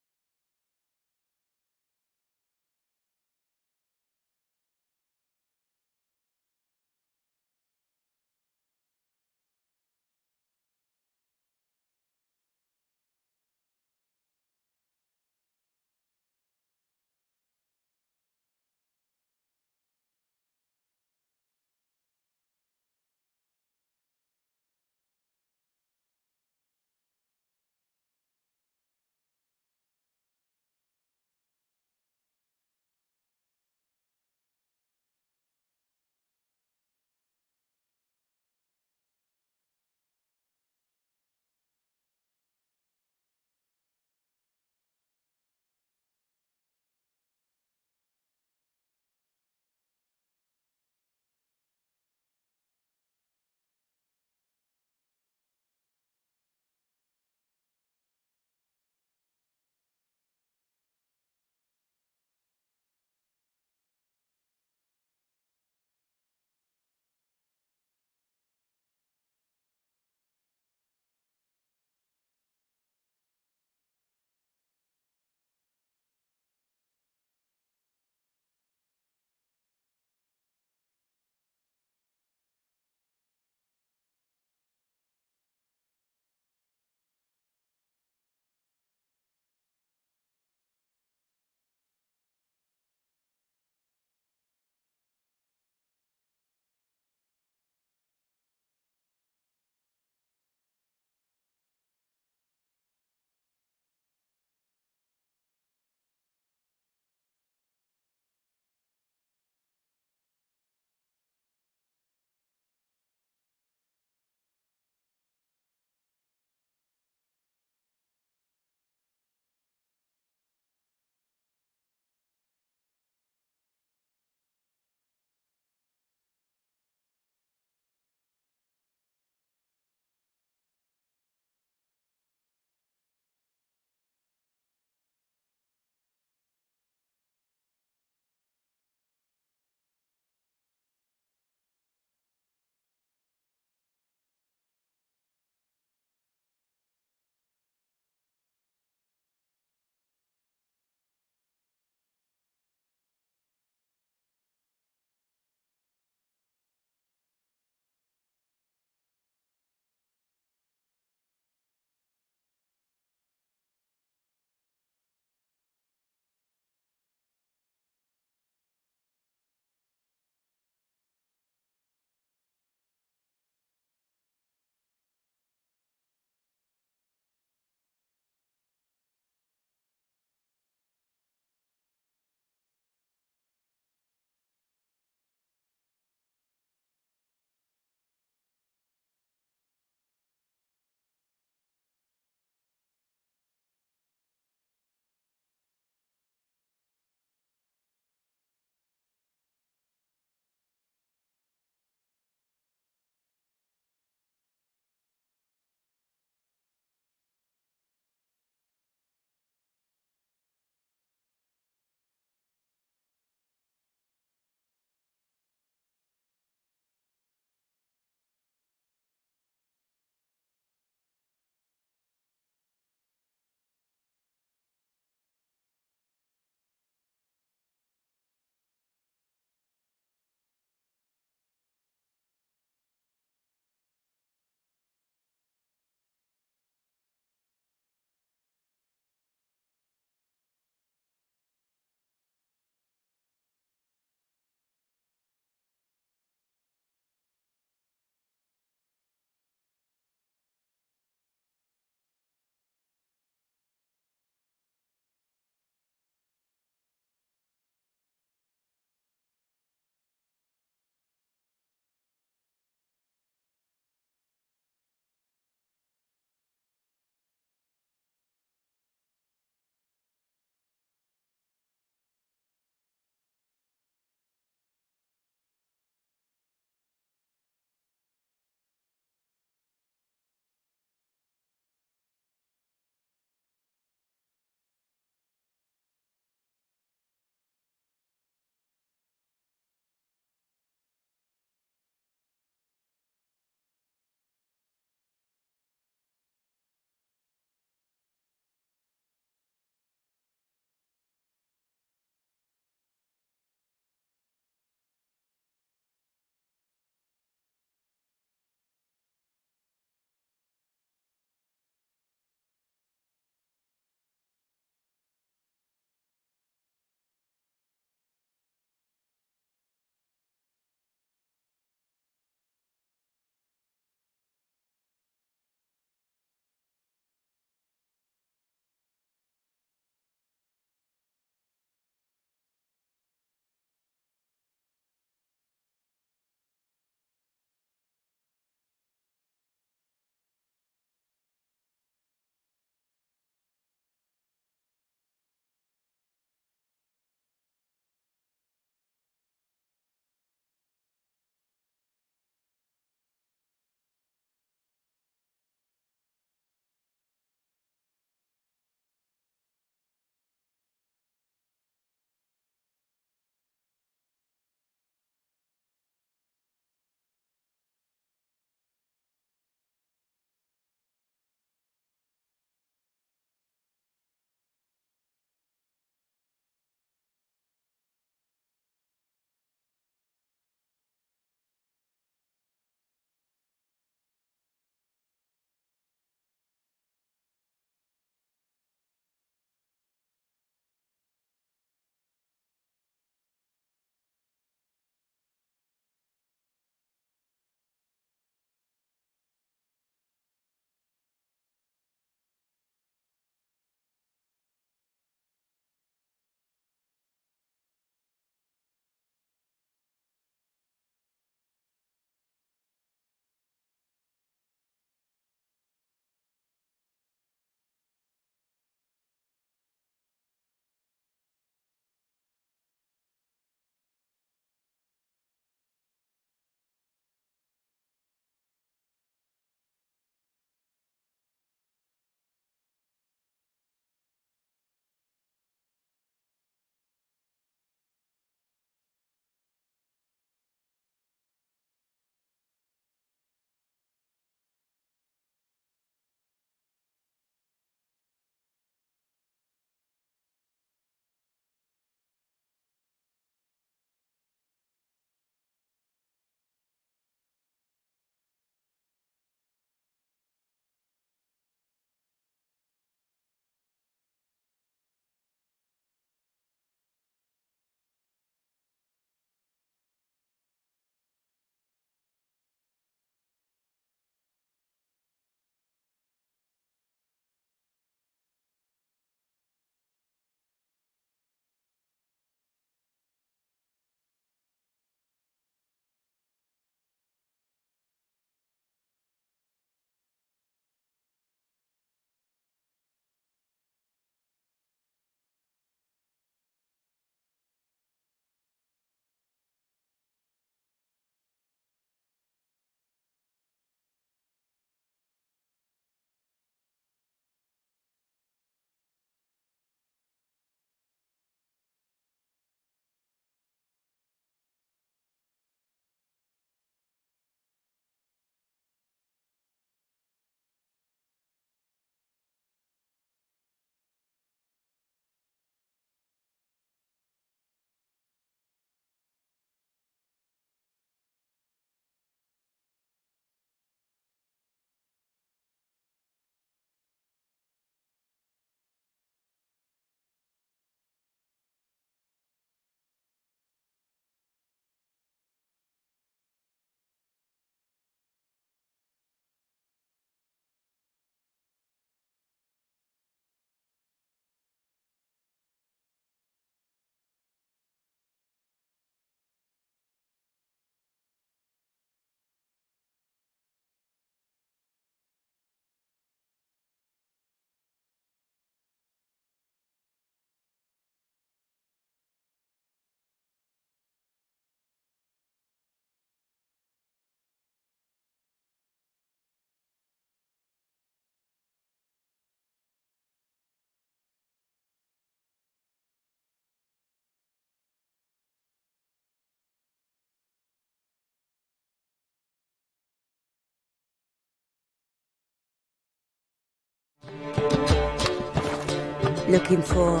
Looking for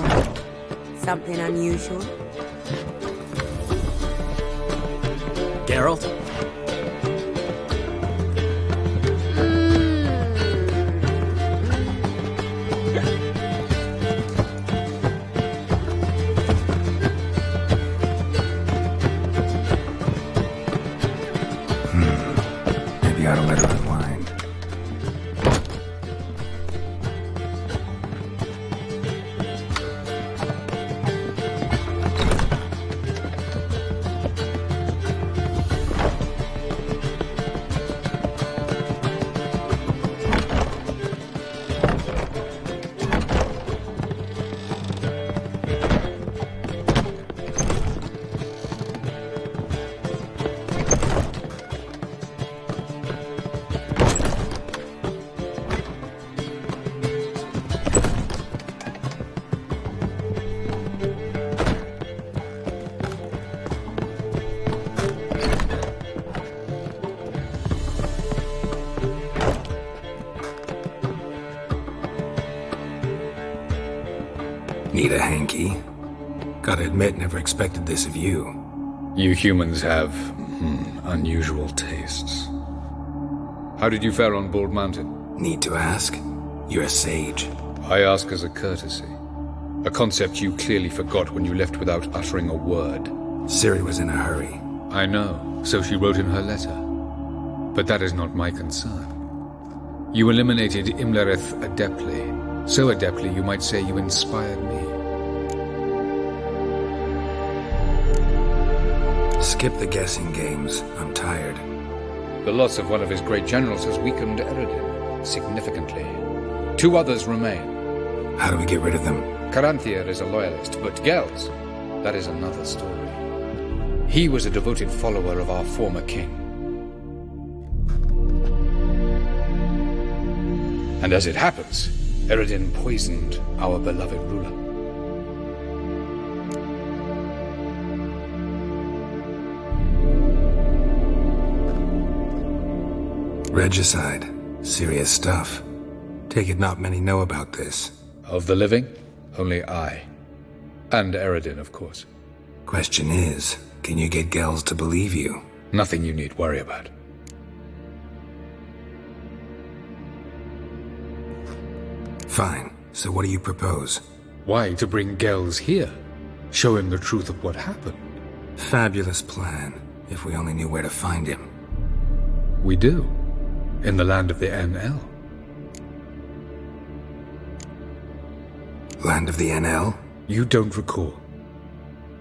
something unusual? Geralt? Maybe I ought to let her unwind. Need a hanky? Gotta admit, never expected this of you. You humans have, unusual tastes. How did you fare on Bald Mountain? Need to ask? You're a sage. I ask as a courtesy. A concept you clearly forgot when you left without uttering a word. Ciri was in a hurry. I know, so she wrote in her letter. But that is not my concern. You eliminated Imlerith adeptly. So adeptly, you might say you inspired me. Skip the guessing games. I'm tired. The loss of one of his great generals has weakened Eredin significantly. 2 others remain. How do we get rid of them? Caranthir is a loyalist, but Gels, that is another story. He was a devoted follower of our former king. And as it happens, Eredin poisoned our beloved ruler. Regicide. Serious stuff. Take it not many know about this. Of the living, only I. And Eredin, of course. Question is, can you get Gels to believe you? Nothing you need worry about. Fine. So what do you propose? Why, to bring Gels here. Show him the truth of what happened. Fabulous plan, if we only knew where to find him. We do. In the land of the NL. Land of the NL? You don't recall.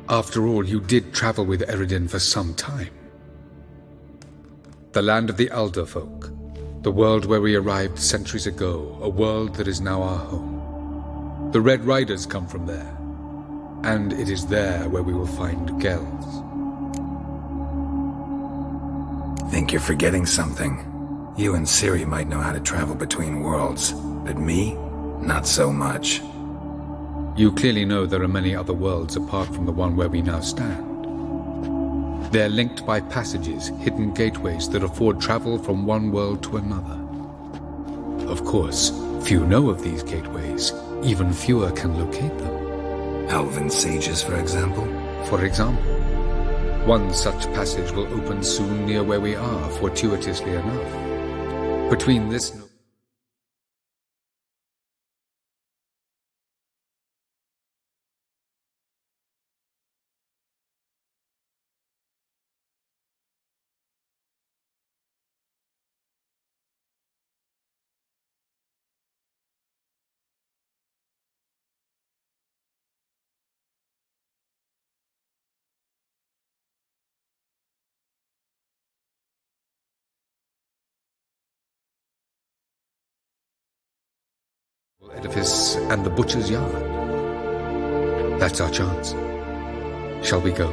After all, you did travel with Eredin for some time. The land of the Alder folk. The world where we arrived centuries ago. A world that is now our home. The Red Riders come from there. And it is there where we will find Gels. Think you're forgetting something. You and Ciri might know how to travel between worlds, but me, not so much. You clearly know there are many other worlds apart from the one where we now stand. They're linked by passages, hidden gateways that afford travel from one world to another. Of course, few know of these gateways. Even fewer can locate them. Elven sages, for example? For example. One such passage will open soon near where we are, fortuitously enough. Between this... edifice and the butcher's yard. That's our chance. Shall we go?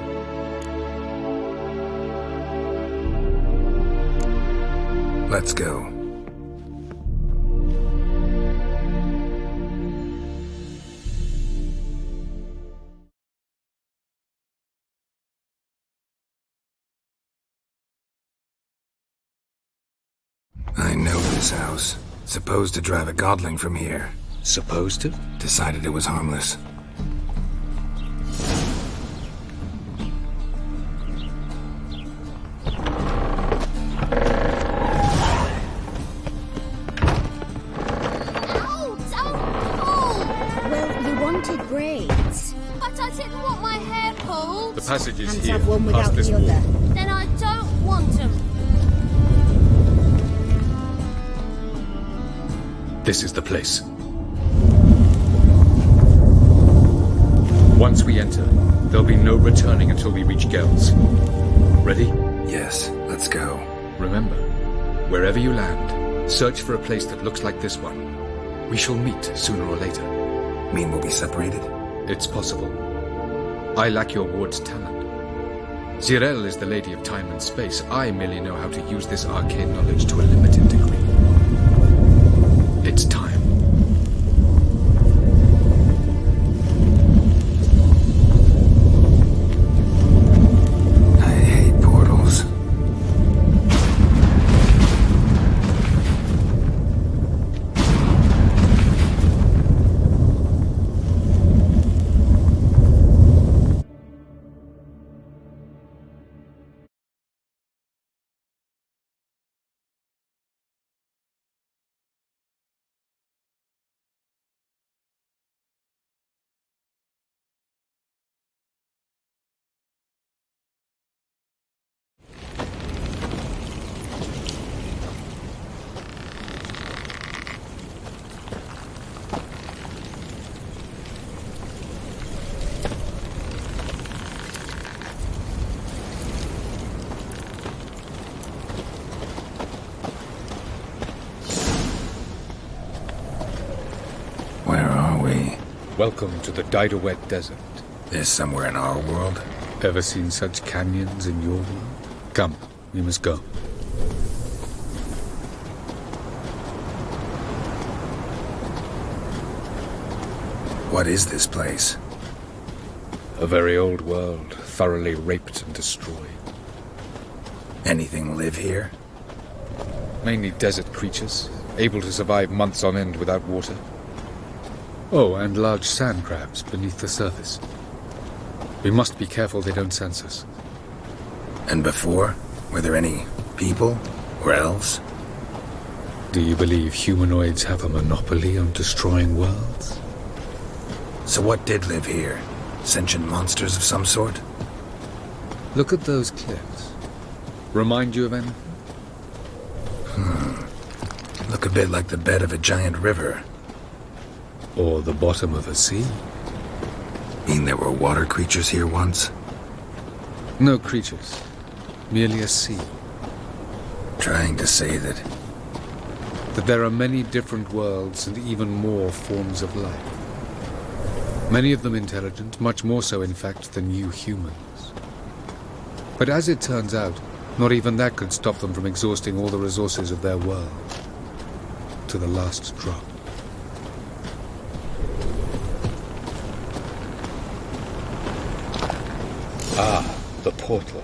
Let's go. I know this house. Supposed to drive a godling from here. Supposed to? Decided it was harmless. Braids. But I didn't want my hair pulled. The passage is Can't here. have one Past without this the wall. other. Then I don't want them. This is the place. Once we enter, there'll be no returning until we reach Gel's. Ready? Yes, let's go. Remember, wherever you land, search for a place that looks like this one. We shall meet sooner or later. Mean we'll be separated? It's possible. I lack your ward's talent. Zirel is the lady of time and space. I merely know how to use this arcane knowledge to a limited degree. It's time. I hate portals. Welcome to the Didowet Desert. This somewhere in our world? Ever seen such canyons in your world? Come, we must go. What is this place? A very old world, thoroughly raped and destroyed. Anything live here? Mainly desert creatures, able to survive months on end without water. Oh, and large sand crabs beneath the surface. We must be careful they don't sense us. And before? Were there any people or elves? Do you believe humanoids have a monopoly on destroying worlds? So what did live here? Sentient monsters of some sort? Look at those cliffs. Remind you of anything? Look a bit like the bed of a giant river. Or the bottom of a sea. Mean there were water creatures here once? No creatures. Merely a sea. Trying to say that there are many different worlds and even more forms of life. Many of them intelligent, much more so in fact than you humans. But as it turns out, not even that could stop them from exhausting all the resources of their world. To the last drop. Ah, the portal.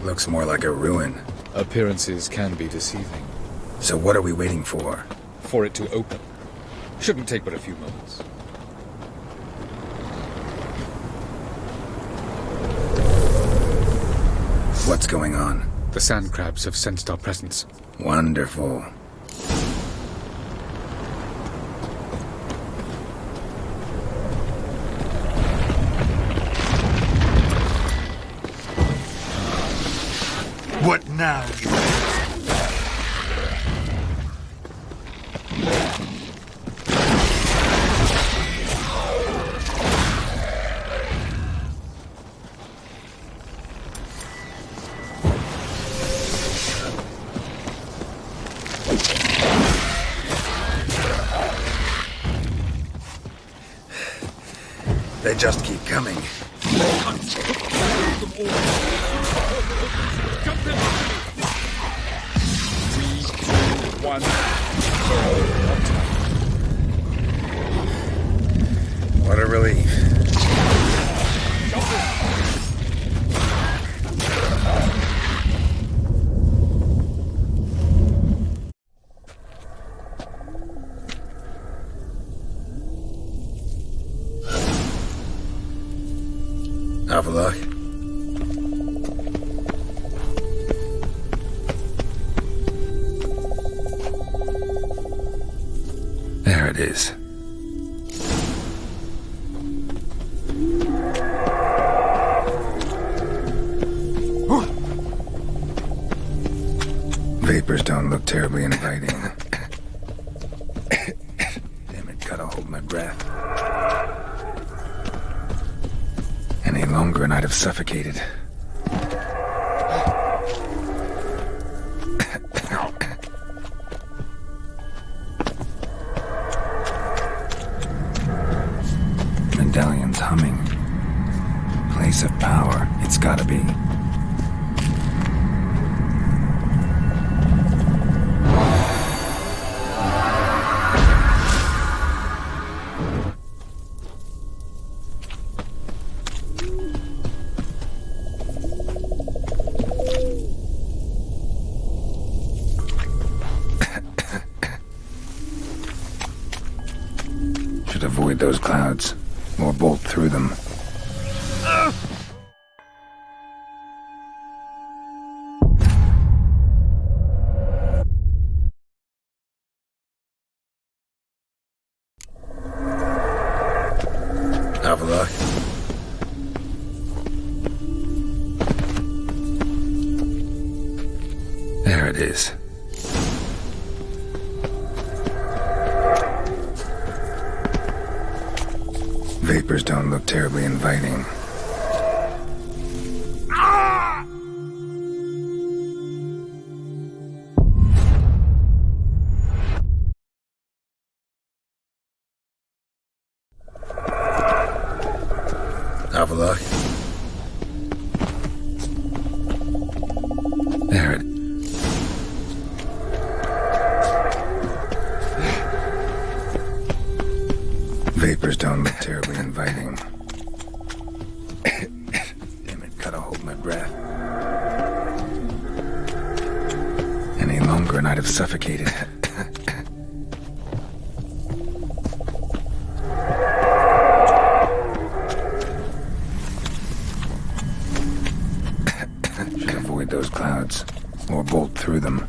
Looks more like a ruin. Appearances can be deceiving. So what are we waiting for? For it to open. Shouldn't take but a few moments. What's going on? The sand crabs have sensed our presence. Wonderful. What now, you... They just keep coming. What a relief. Have a look. There it is. Vapors don't look terribly inviting. Damn it, gotta hold my breath. Any longer and I'd have suffocated. Medallion's humming. Place of power, it's gotta be. Should avoid those clouds, or bolt through them. Have a look. There it is. Vapors don't look terribly inviting. Have a look. There it. Vapors don't look terribly inviting. Damn it, gotta hold my breath. Any longer and I'd have suffocated. Should avoid those clouds, or bolt through them.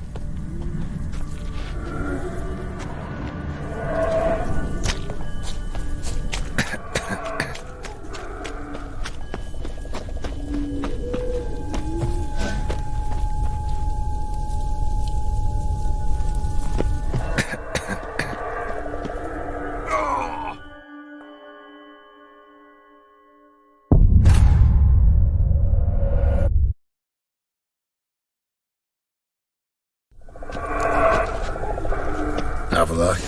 Have a look.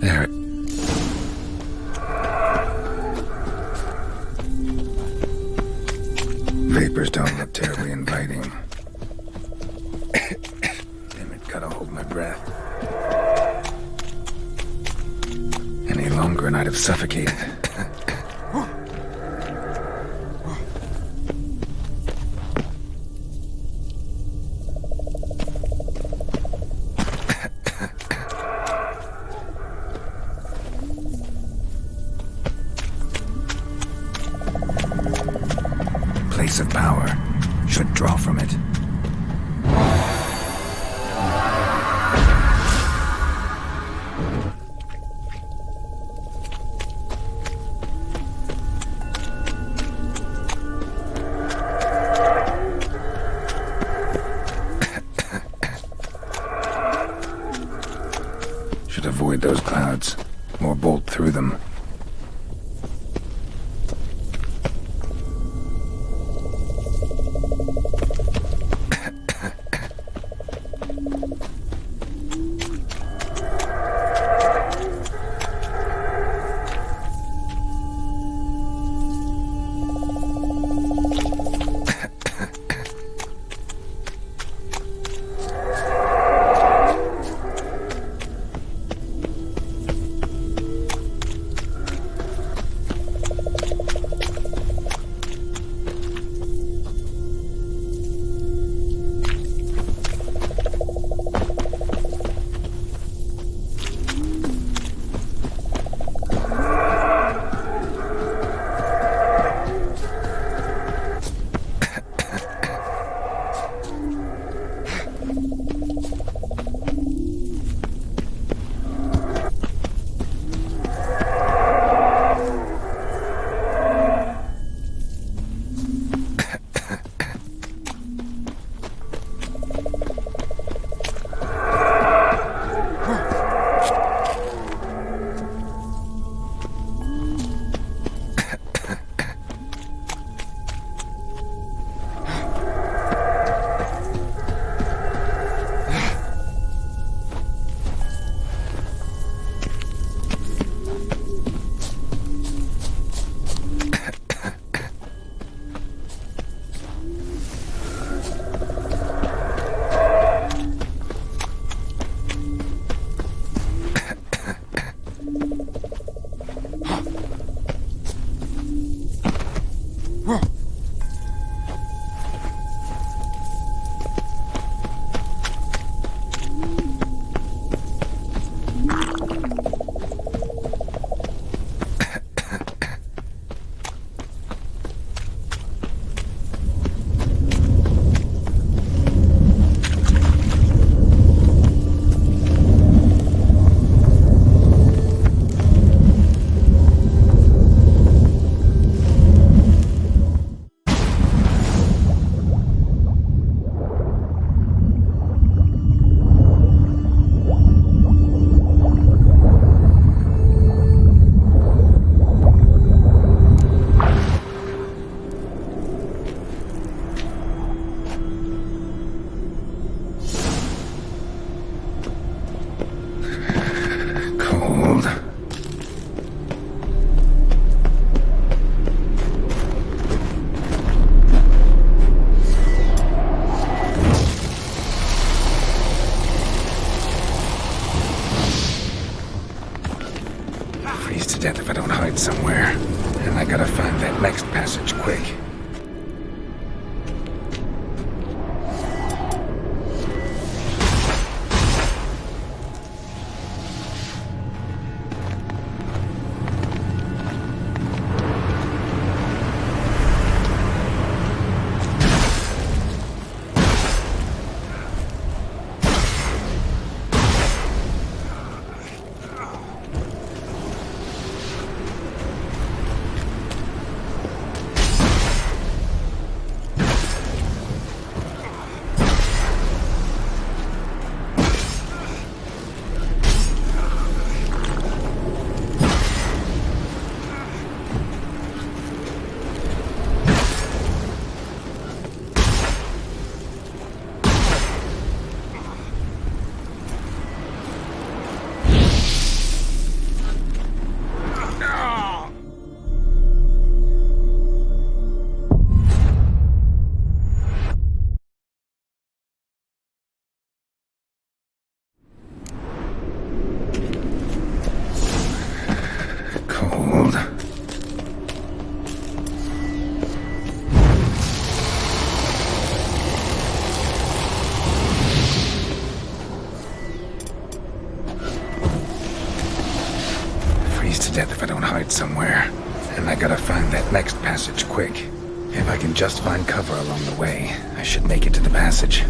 There it. Vapors don't look terribly inviting. Damn it, gotta hold my breath. Any longer and I'd have suffocated. Place of power should draw from it. Should avoid those clouds, or bolt through them. death if I don't hide somewhere. And I gotta find that next passage quick. To death if I don't hide somewhere. And I gotta find that next passage quick. If I can just find cover along the way, I should make it to the passage.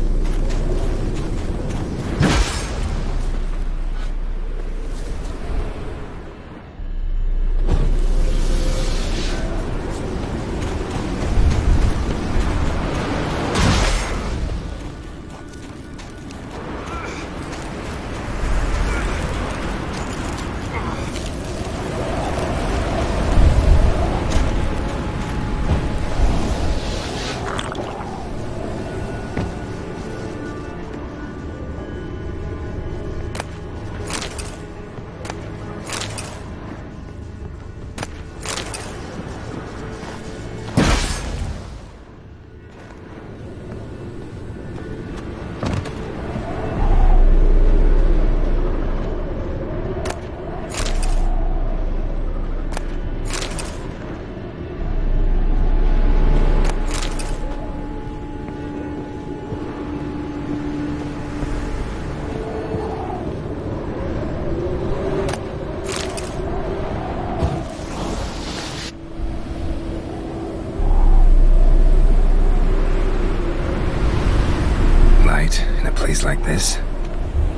light in a place like this?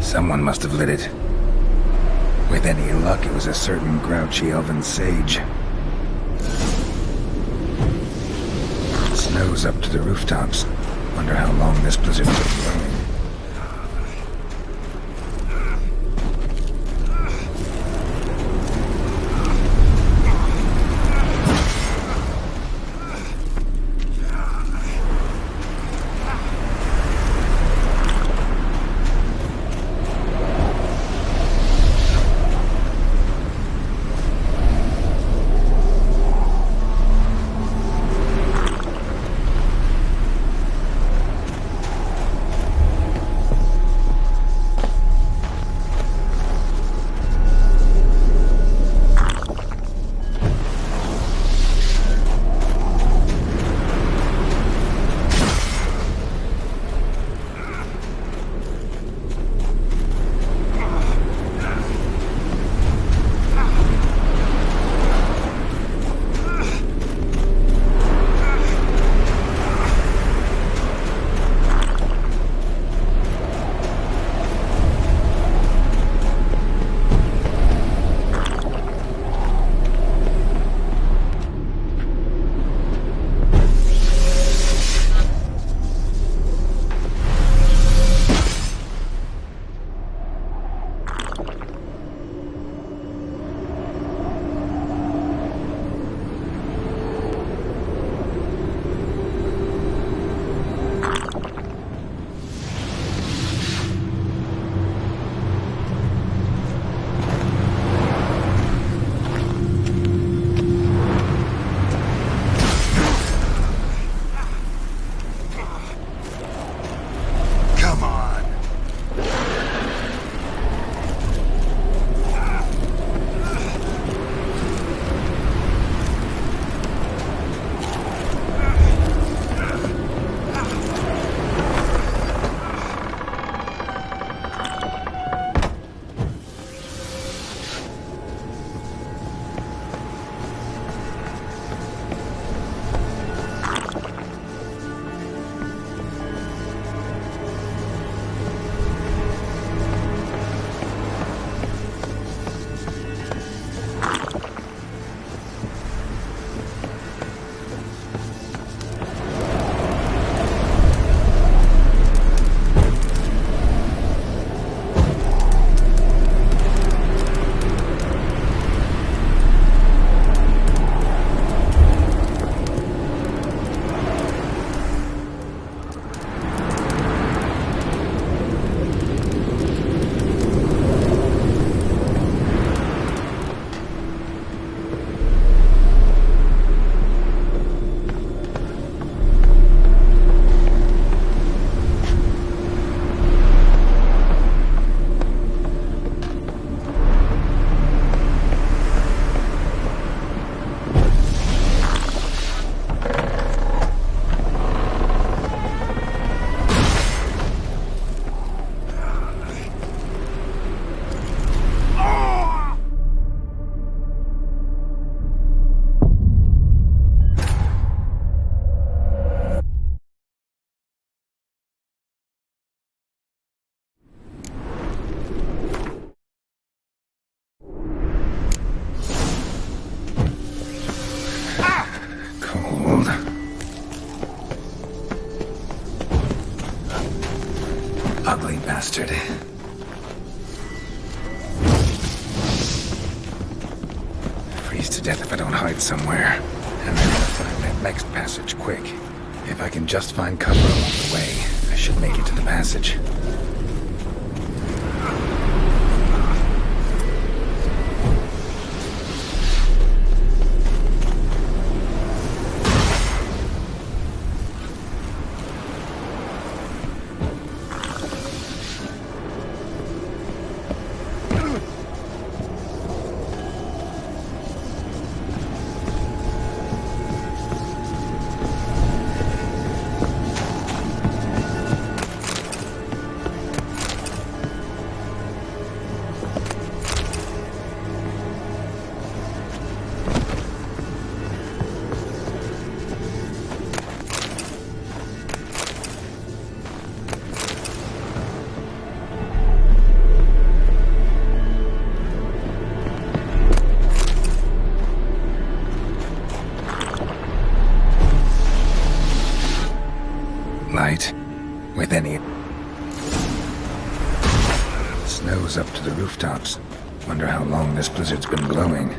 Someone must have lit it. With any luck, it was a certain grouchy elven sage. Snow's up to the rooftops. Wonder how long this blizzard's been blowing. Ugly bastard. Freeze to death if I don't hide somewhere. And then I'll find that next passage quick. If I can just find cover along the way, I should make it to the passage. with any... Snow's up to the rooftops. Wonder how long this blizzard's been blowing.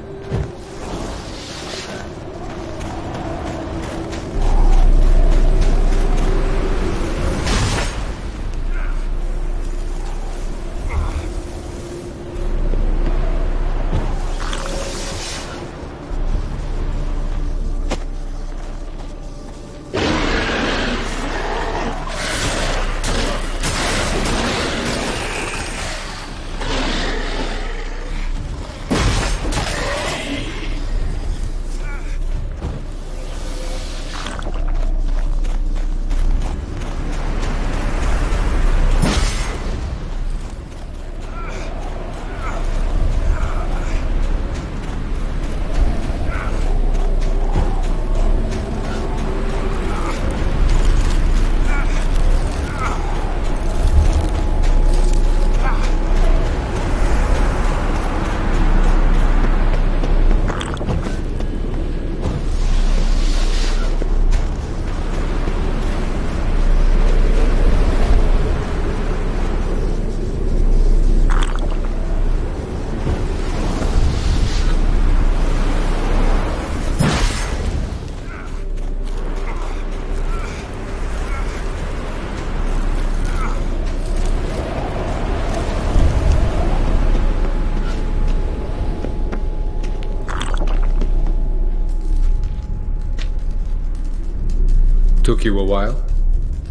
Took you a while?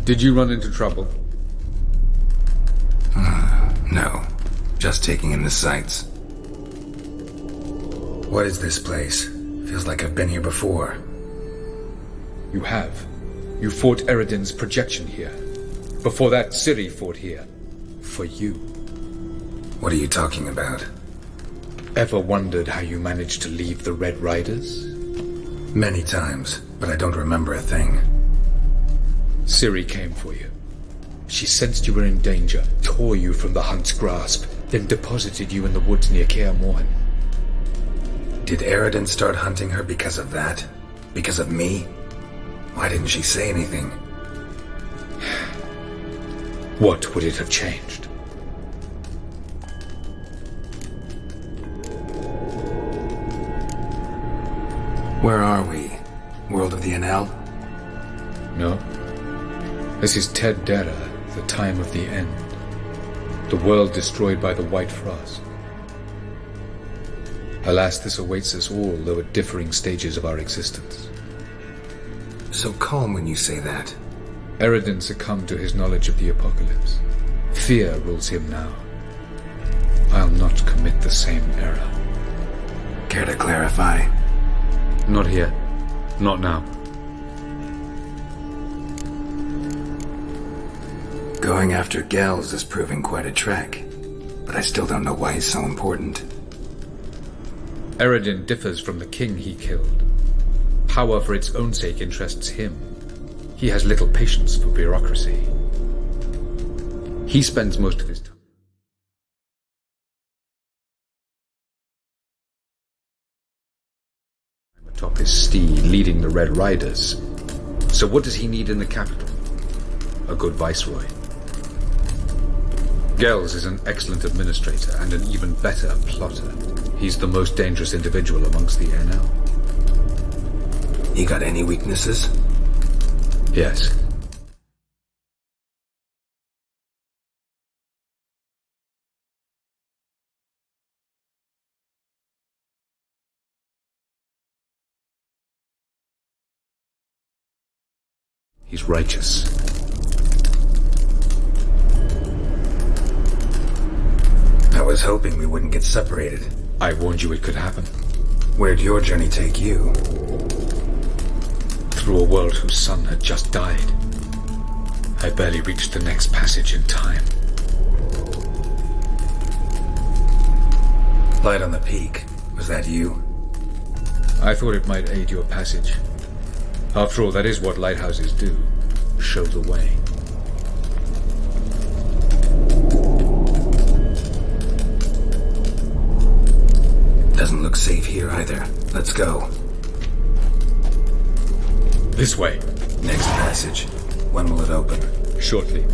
Did you run into trouble? No. Just taking in the sights. What is this place? Feels like I've been here before. You have. You fought Eredin's projection here. Before that, Ciri fought here. For you. What are you talking about? Ever wondered how you managed to leave the Red Riders? Many times, but I don't remember a thing. Ciri came for you. She sensed you were in danger, tore you from the Hunt's grasp, then deposited you in the woods near Kaer Morhen. Did Eredin start hunting her because of that? Because of me? Why didn't she say anything? What would it have changed? Where are we? World of the Enel? No. This is Ted Dera, the time of the end. The world destroyed by the White Frost. Alas, this awaits us all, though at differing stages of our existence. So calm when you say that. Eredin succumbed to his knowledge of the apocalypse. Fear rules him now. I'll not commit the same error. Care to clarify? Not here. Not now. Going after Gels is proving quite a trek, but I still don't know why he's so important. Eredin differs from the king he killed. Power for its own sake interests him. He has little patience for bureaucracy. He spends most of his time atop his steed, leading the Red Riders. So what does he need in the capital? A good viceroy. Gels is an excellent administrator and an even better plotter. He's the most dangerous individual amongst the Enel. You got any weaknesses? Yes. He's righteous. I was hoping we wouldn't get separated. I warned you it could happen. Where'd your journey take you? Through a world whose son had just died. I barely reached the next passage in time. Light on the peak. Was that you? I thought it might aid your passage. After all, that is what lighthouses do. Show the way. Doesn't look safe here either. Let's go. This way. Next passage. When will it open? Shortly.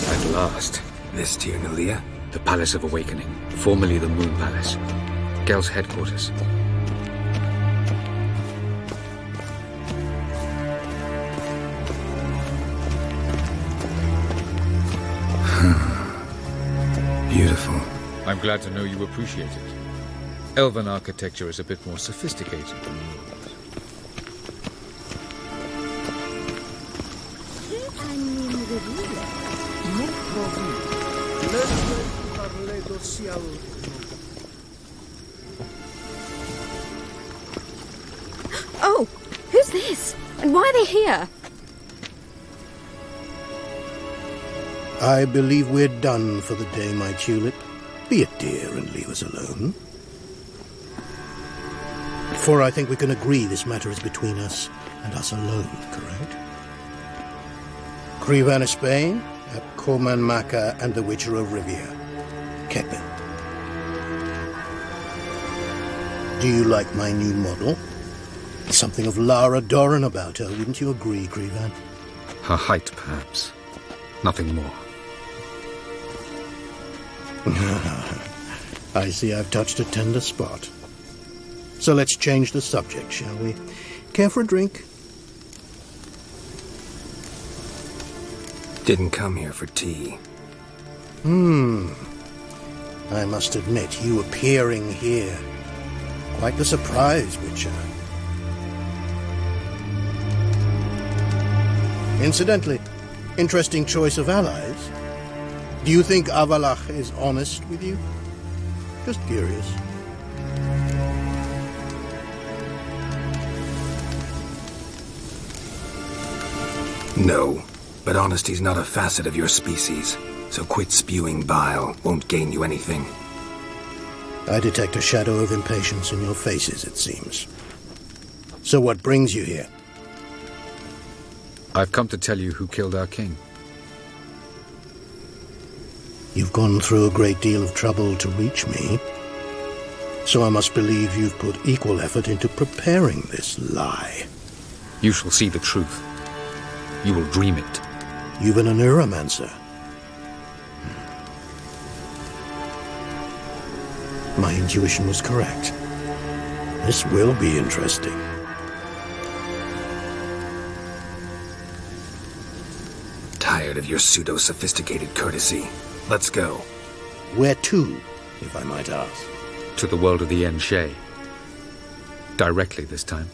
At last. This Tyr Nalia? The Palace of Awakening, formerly the Moon Palace. Gel's headquarters. Beautiful. I'm glad to know you appreciate it. Elven architecture is a bit more sophisticated than yours. Oh, who's this? And why are they here? I believe we're done for the day, my tulip. Be a dear and leave us alone. For I think we can agree this matter is between us and us alone, correct? Krivan of Spain, Koman Maka, and the Witcher of Rivia. Kepin. Do you like my new model? Something of Lara Doran about her, wouldn't you agree, Krivan? Her height, perhaps. Nothing more. I see I've touched a tender spot. So let's change the subject, shall we? Care for a drink? Didn't come here for tea. I must admit, you appearing here. Quite the surprise, Witcher. Incidentally, interesting choice of allies. Do you think Avalach is honest with you? Just curious. No, but honesty's not a facet of your species. So quit spewing bile. Won't gain you anything. I detect a shadow of impatience in your faces, it seems. So what brings you here? I've come to tell you who killed our king. You've gone through a great deal of trouble to reach me. So I must believe you've put equal effort into preparing this lie. You shall see the truth. You will dream it. You've been a neuromancer. My intuition was correct. This will be interesting. Tired of your pseudo-sophisticated courtesy. Let's go. Where to, if I might ask? To the world of the Enshe. Directly this time.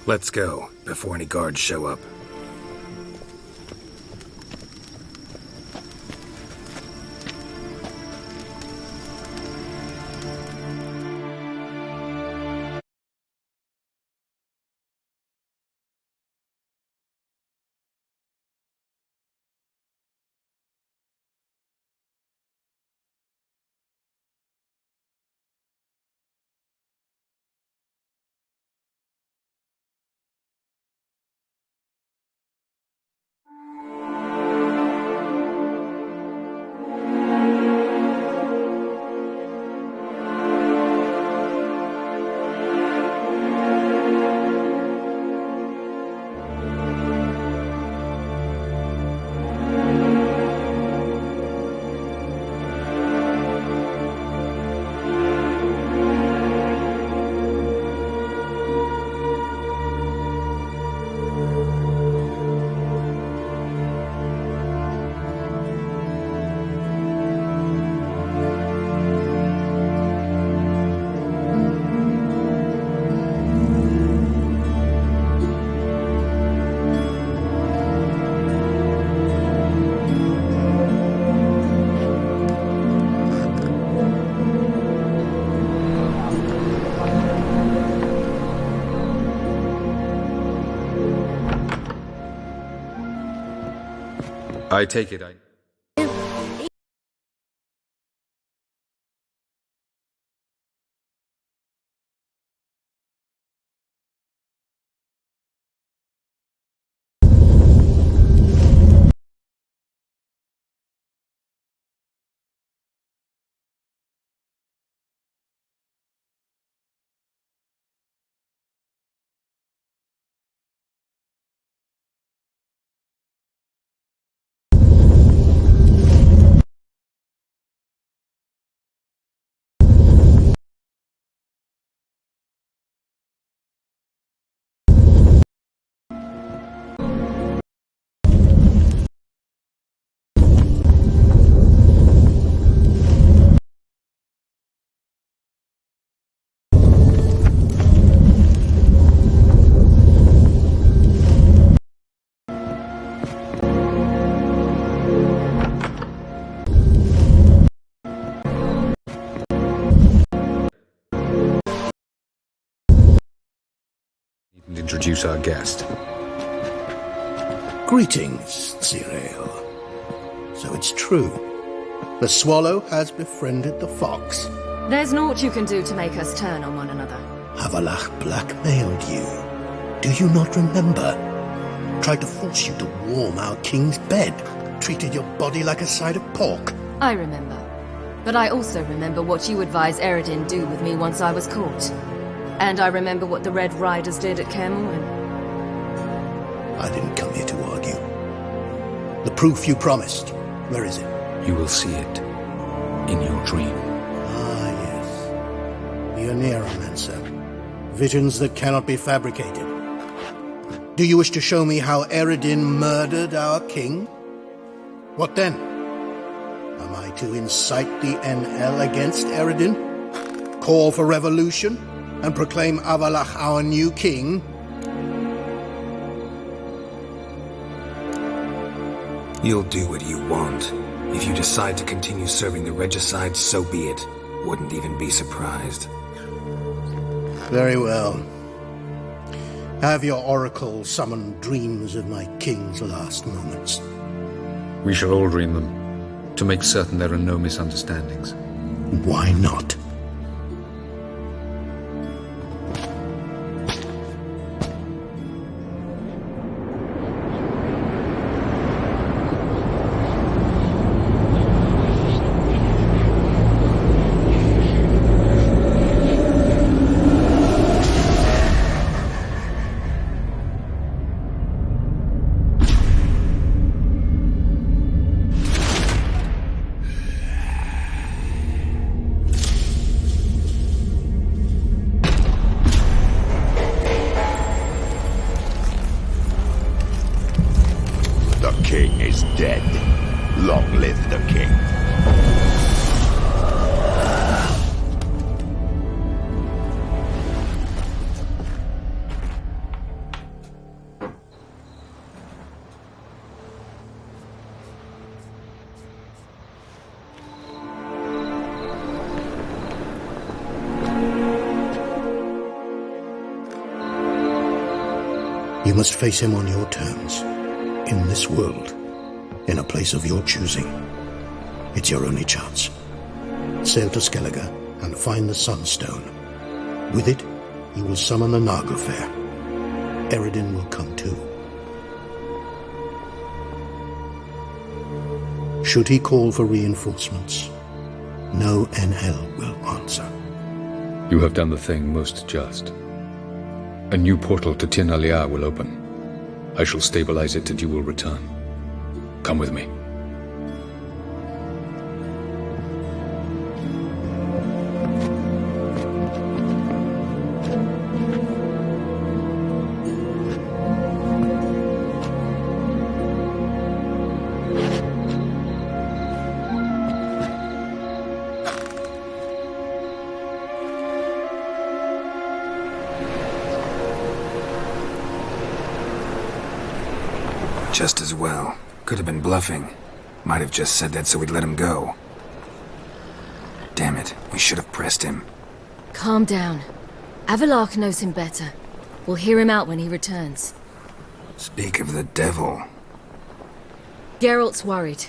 Let's go, before any guards show up. I take it and introduce our guest. Greetings, Cyril. So it's true. The swallow has befriended the fox. There's naught you can do to make us turn on one another. Havelach blackmailed you. Do you not remember? Tried to force you to warm our king's bed. Treated your body like a side of pork. I remember. But I also remember what you advised Eredin do with me once I was caught. And I remember what the Red Riders did at Kaer Morhen. I didn't come here to argue. The proof you promised, where is it? You will see it in your dream. Ah, yes. The Oneiromancer. Visions that cannot be fabricated. Do you wish to show me how Eredin murdered our king? What then? Am I to incite the NL against Eredin? Call for revolution? And proclaim Havelach our new king? You'll do what you want. If you decide to continue serving the regicide, so be it. Wouldn't even be surprised. Very well. Have your oracle summon dreams of my king's last moments. We shall all dream them, to make certain there are no misunderstandings. Why not? You must face him on your terms, in this world, in a place of your choosing. It's your only chance. Sail to Skellige and find the Sunstone. With it, you will summon the Naglfar. Eredin will come too. Should he call for reinforcements, no NL will answer. You have done the thing most just. A new portal to Tir na Liar will open. I shall stabilize it and you will return. Come with me. Just as well. Could have been bluffing. Might have just said that so we'd let him go. Damn it, we should have pressed him. Calm down. Havelach knows him better. We'll hear him out when he returns. Speak of the devil. Geralt's worried.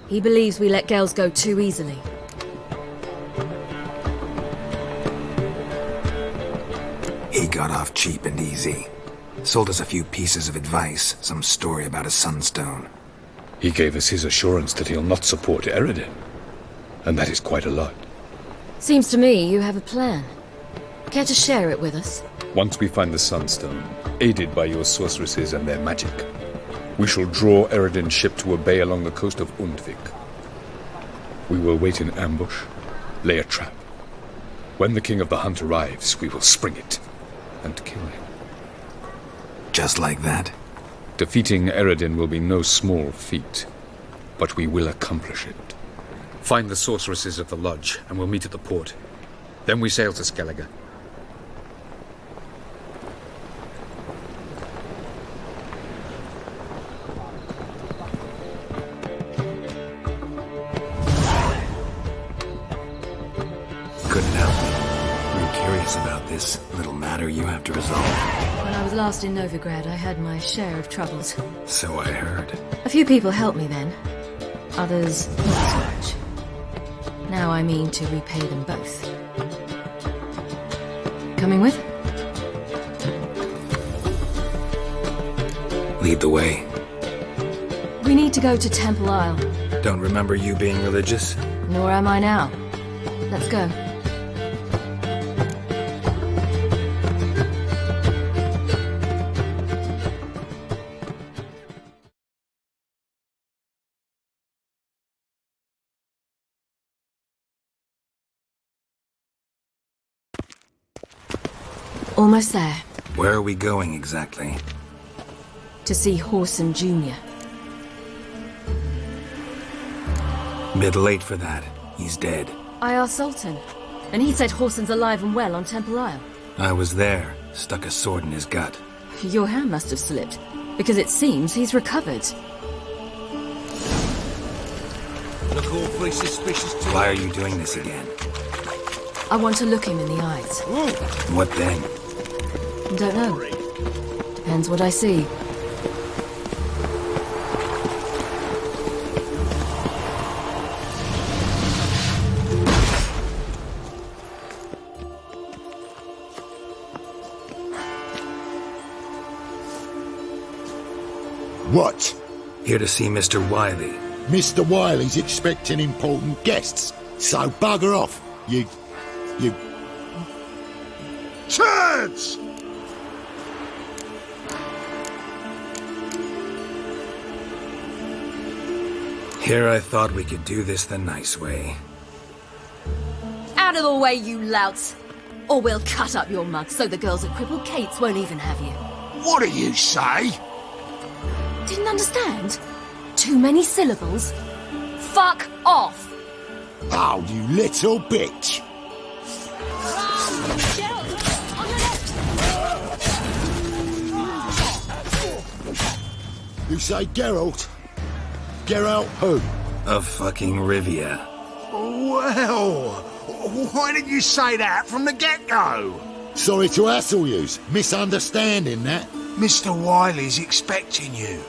He believes we let Gels go too easily. He got off cheap and easy. Sold us a few pieces of advice, some story about a sunstone. He gave us his assurance that he'll not support Eredin. And that is quite a lot. Seems to me you have a plan. Care to share it with us? Once we find the Sunstone, aided by your sorceresses and their magic, we shall draw Eredin's ship to a bay along the coast of Undvik. We will wait in ambush, lay a trap. When the King of the Hunt arrives, we will spring it and kill him. Just like that? Defeating Eredin will be no small feat, but we will accomplish it. Find the sorceresses of the lodge, and we'll meet at the port. Then we sail to Skellige. Couldn't help it. I'm curious about this little matter you have to resolve. When I was last in Novigrad, I had my share of troubles. So I heard. A few people helped me then. Others, not so much. Now I mean to repay them both. Coming with? Lead the way. We need to go to Temple Isle. Don't remember you being religious? Nor am I now. Let's go. Almost there. Where are we going exactly? To see Whoreson Jr. Bit late for that. He's dead. I asked Sultan, and he said Whoreson's alive and well on Temple Isle. I was there. Stuck a sword in his gut. Your hand must have slipped, because it seems he's recovered. Look awfully suspicious to Why are you doing this again? I want to look him in the eyes. What then? Don't know. Depends what I see. What? Here to see Mr. Wiley. Mr. Wiley's expecting important guests, so bugger off, you... Turds! Here I thought we could do this the nice way. Out of the way, you louts! Or we'll cut up your mug so the girls at Cripple Kate's won't even have you. What do you say? Didn't understand? Too many syllables? Fuck off! Oh, you little bitch! You say Geralt? Geralt who? Of fucking Rivia. Well, why didn't you say that from the get-go? Sorry to hassle yous. Misunderstanding that. Mr. Wiley's expecting you.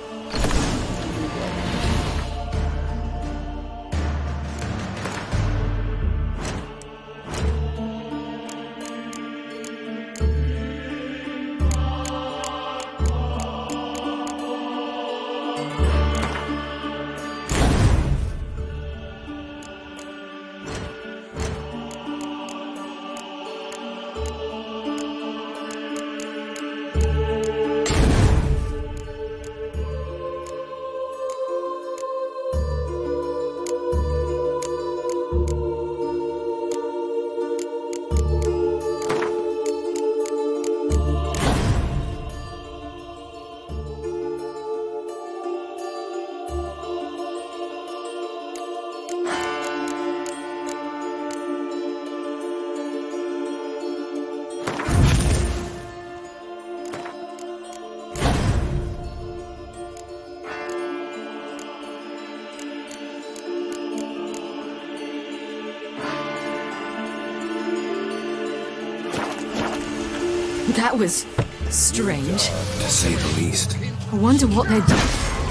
That was strange. To say the least. I wonder what they'd do.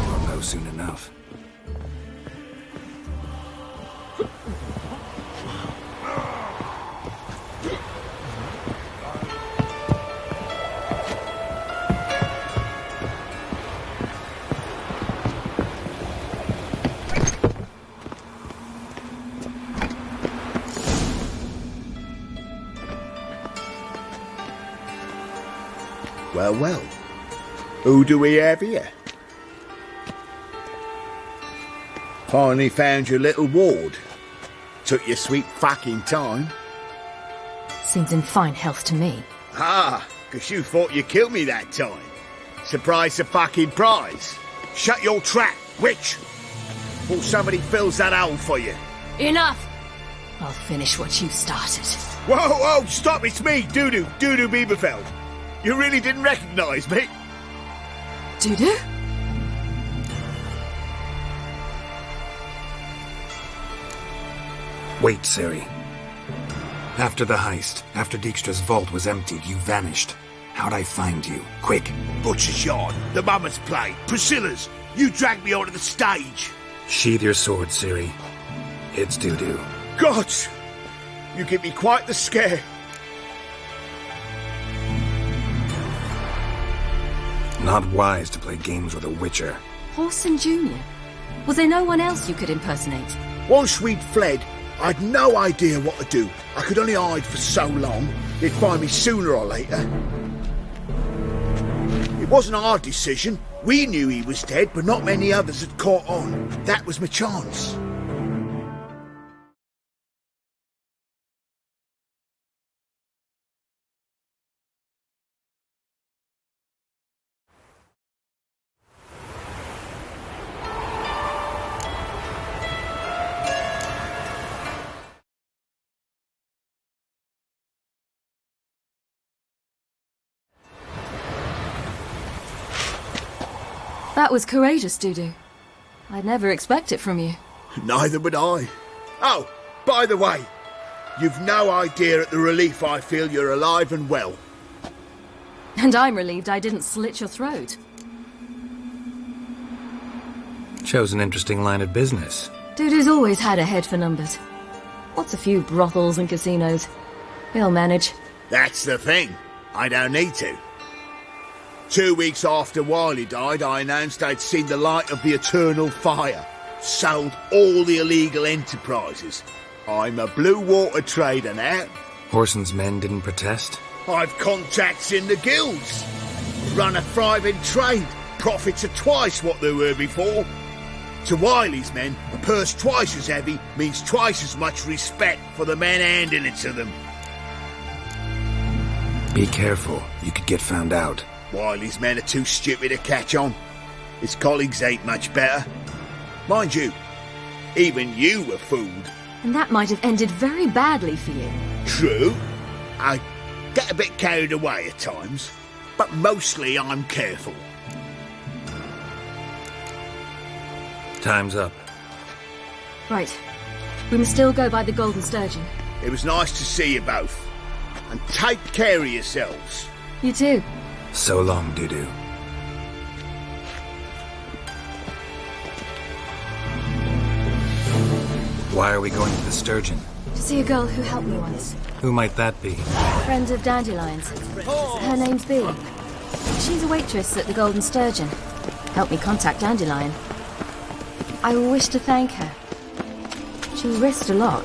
We'll know soon enough. Well, well. Who do we have here? Finally found your little ward. Took your sweet fucking time. Seems in fine health to me. Ah, 'cause you thought you killed me that time. Surprise the fucking prize. Shut your trap, witch! Before somebody fills that hole for you. Enough! I'll finish what you started. Whoa, whoa, stop, it's me, Dudu Bieberfeld. You really didn't recognise me? Dudu? Wait, Ciri. After the heist, after Dijkstra's vault was emptied, you vanished. How'd I find you? Quick. Butcher's Yard, the Mama's Play, Priscilla's. You dragged me onto the stage. Sheathe your sword, Ciri. It's doo-doo. Gods! You give me quite the scare. Not wise to play games with a witcher. Whoreson Jr.? Was there no one else you could impersonate? Once we'd fled, I'd no idea what to do. I could only hide for so long. They'd find me sooner or later. It wasn't our decision. We knew he was dead, but not many others had caught on. That was my chance. That was courageous, Dudu. I'd never expect it from you. Neither would I. Oh, by the way, you've no idea at the relief I feel you're alive and well. And I'm relieved I didn't slit your throat. Chose an interesting line of business. Dudu's always had a head for numbers. What's a few brothels and casinos? He'll manage. That's the thing. I don't need to. 2 weeks after Wiley died, I announced I'd seen the light of the eternal fire. Sold all the illegal enterprises. I'm a blue water trader now. Whoreson's men didn't protest? I've contacts in the guilds. Run a thriving trade. Profits are twice what they were before. To Wiley's men, a purse twice as heavy means twice as much respect for the men handing it to them. Be careful. You could get found out. Wiley's men are too stupid to catch on. His colleagues ain't much better. Mind you, even you were fooled. And that might have ended very badly for you. True. I get a bit carried away at times, but mostly I'm careful. Time's up. Right. We must still go by the Golden Sturgeon. It was nice to see you both. And take care of yourselves. You too. So long, Dudu. Why are we going to the Sturgeon? To see a girl who helped me once. Who might that be? A friend of Dandelion's. Her name's Bee. She's a waitress at the Golden Sturgeon. Helped me contact Dandelion. I wish to thank her. She risked a lot.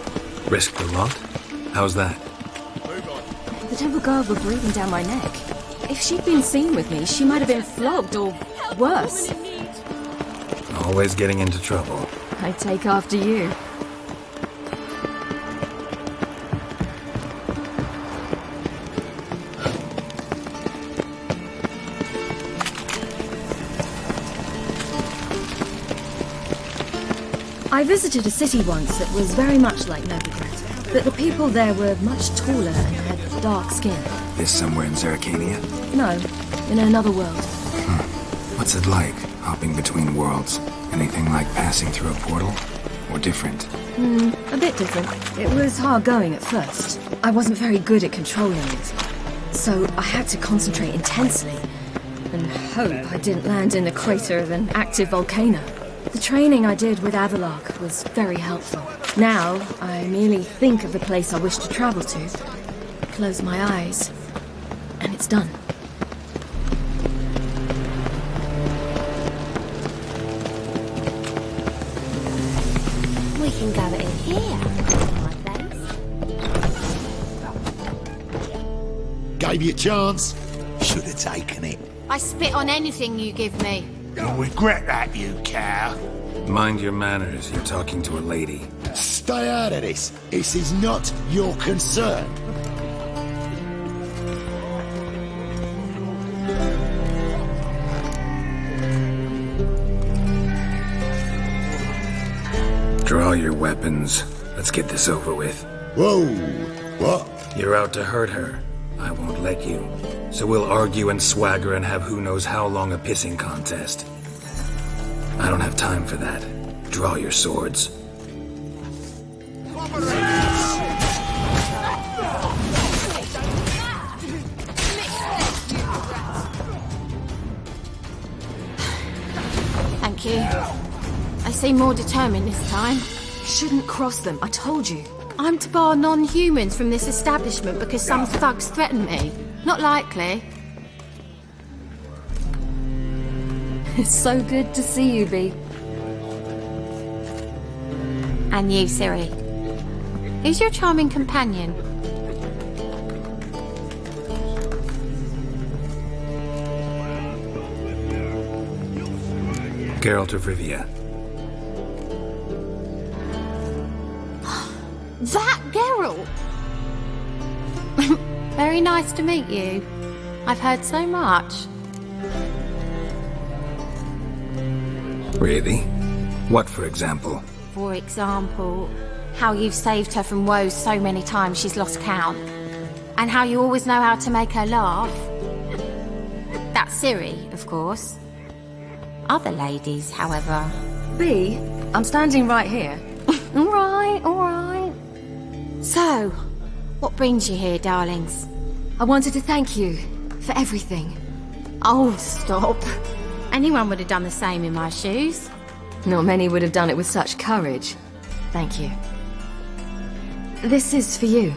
Risked a lot? How's that? The Temple Guard were breathing down my neck. If she'd been seen with me, she might have been flogged or worse. Always getting into trouble. I take after you. I visited a city once that was very much like Novigrad, but the people there were much taller and had dark skin. This somewhere in Zerrikania? No, in another world. What's it like, hopping between worlds? Anything like passing through a portal? Or different? A bit different. It was hard going at first. I wasn't very good at controlling it. So I had to concentrate intensely and hope I didn't land in the crater of an active volcano. The training I did with Avallac'h was very helpful. Now, I merely think of the place I wish to travel to, close my eyes, and it's done. We can go in here. Gave you a chance. Should have taken it. I spit on anything you give me. You'll regret that, you cow. Mind your manners, you're talking to a lady. Stay out of this. This is not your concern. Draw your weapons. Let's get this over with. Whoa! What? You're out to hurt her. I won't let you. So we'll argue and swagger and have who knows how long a pissing contest. I don't have time for that. Draw your swords. seem more determined this time. Shouldn't cross them, I told you. I'm to bar non-humans from this establishment because some thugs threaten me. Not likely. It's so good to see you, Bee. And you, Ciri. Who's your charming companion? Geralt of Rivia. That Geralt! Very nice to meet you. I've heard so much. Really? What, for example? For example, how you've saved her from woes so many times she's lost count. And how you always know how to make her laugh. That's Ciri, of course. Other ladies, however... Bee, I'm standing right here. All right. So, what brings you here, darlings? I wanted to thank you for everything. Oh, stop. Anyone would have done the same in my shoes. Not many would have done it with such courage. Thank you. This is for you.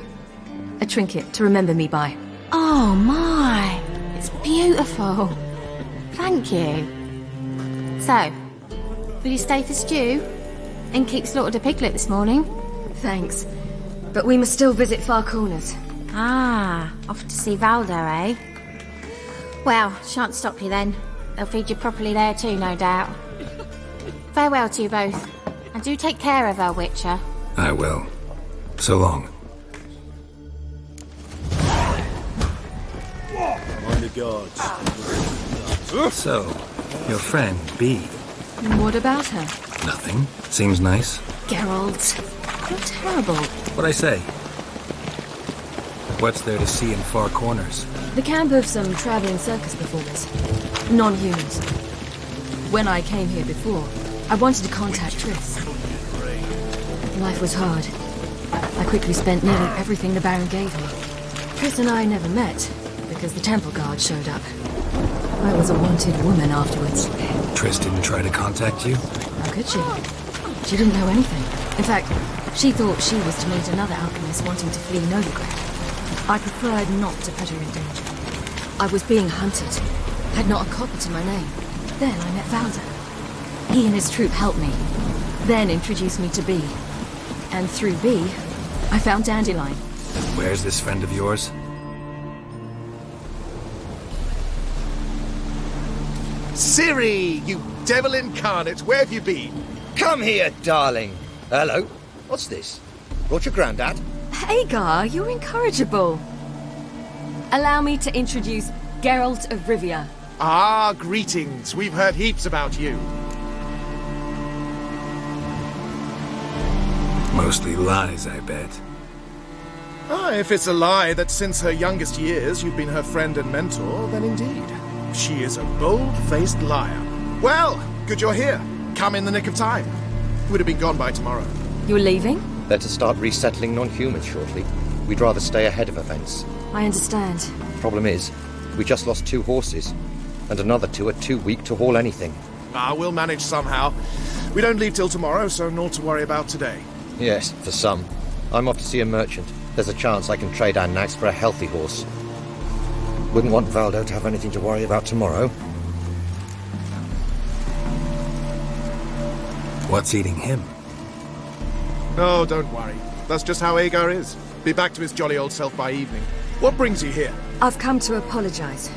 A trinket to remember me by. Oh my, it's beautiful. Thank you. So, will you stay for stew? And keep slaughtered a piglet this morning? Thanks. But we must still visit Far Corners. Ah, off to see Valdo, eh? Well, shan't stop you then. They'll feed you properly there too, no doubt. Farewell to you both. And do take care of her, Witcher. I will. So long. On the guards. So, your friend, Bee. What about her? Nothing. Seems nice. Geralt, you're terrible. What'd I say? What's there to see in Far Corners? The camp of some traveling circus performers. Non-humans. When I came here before, I wanted to contact Triss. Life was hard. I quickly spent nearly everything the Baron gave me. Triss and I never met, because the temple guard showed up. I was a wanted woman afterwards. Triss didn't try to contact you? How could she? She didn't know anything. In fact, she thought she was to meet another alchemist wanting to flee Novigrad. I preferred not to put her in danger. I was being hunted. Had not a copper to my name. Then I met Valda. He and his troop helped me. Then introduced me to Bee. And through Bee, I found Dandelion. Where's this friend of yours? Ciri, you devil incarnate, where have you been? Come here, darling. Hello. What's this? Brought your granddad? Hagar, you're incorrigible. Allow me to introduce Geralt of Rivia. Ah, greetings. We've heard heaps about you. Mostly lies, I bet. Ah, if it's a lie that since her youngest years you've been her friend and mentor, then indeed. She is a bold-faced liar. Well, good you're here. Come in the nick of time. Would have been gone by tomorrow. You're leaving? They're to start resettling non-humans shortly. We'd rather stay ahead of events. I understand. Problem is, we just lost 2 horses. And another 2 are too weak to haul anything. Ah, we'll manage somehow. We don't leave till tomorrow, so naught to worry about today. Yes, for some. I'm off to see a merchant. There's a chance I can trade our nags for a healthy horse. Wouldn't want Valdo to have anything to worry about tomorrow. What's eating him? Oh, don't worry. That's just how Agar is. Be back to his jolly old self by evening. What brings you here? I've come to apologize.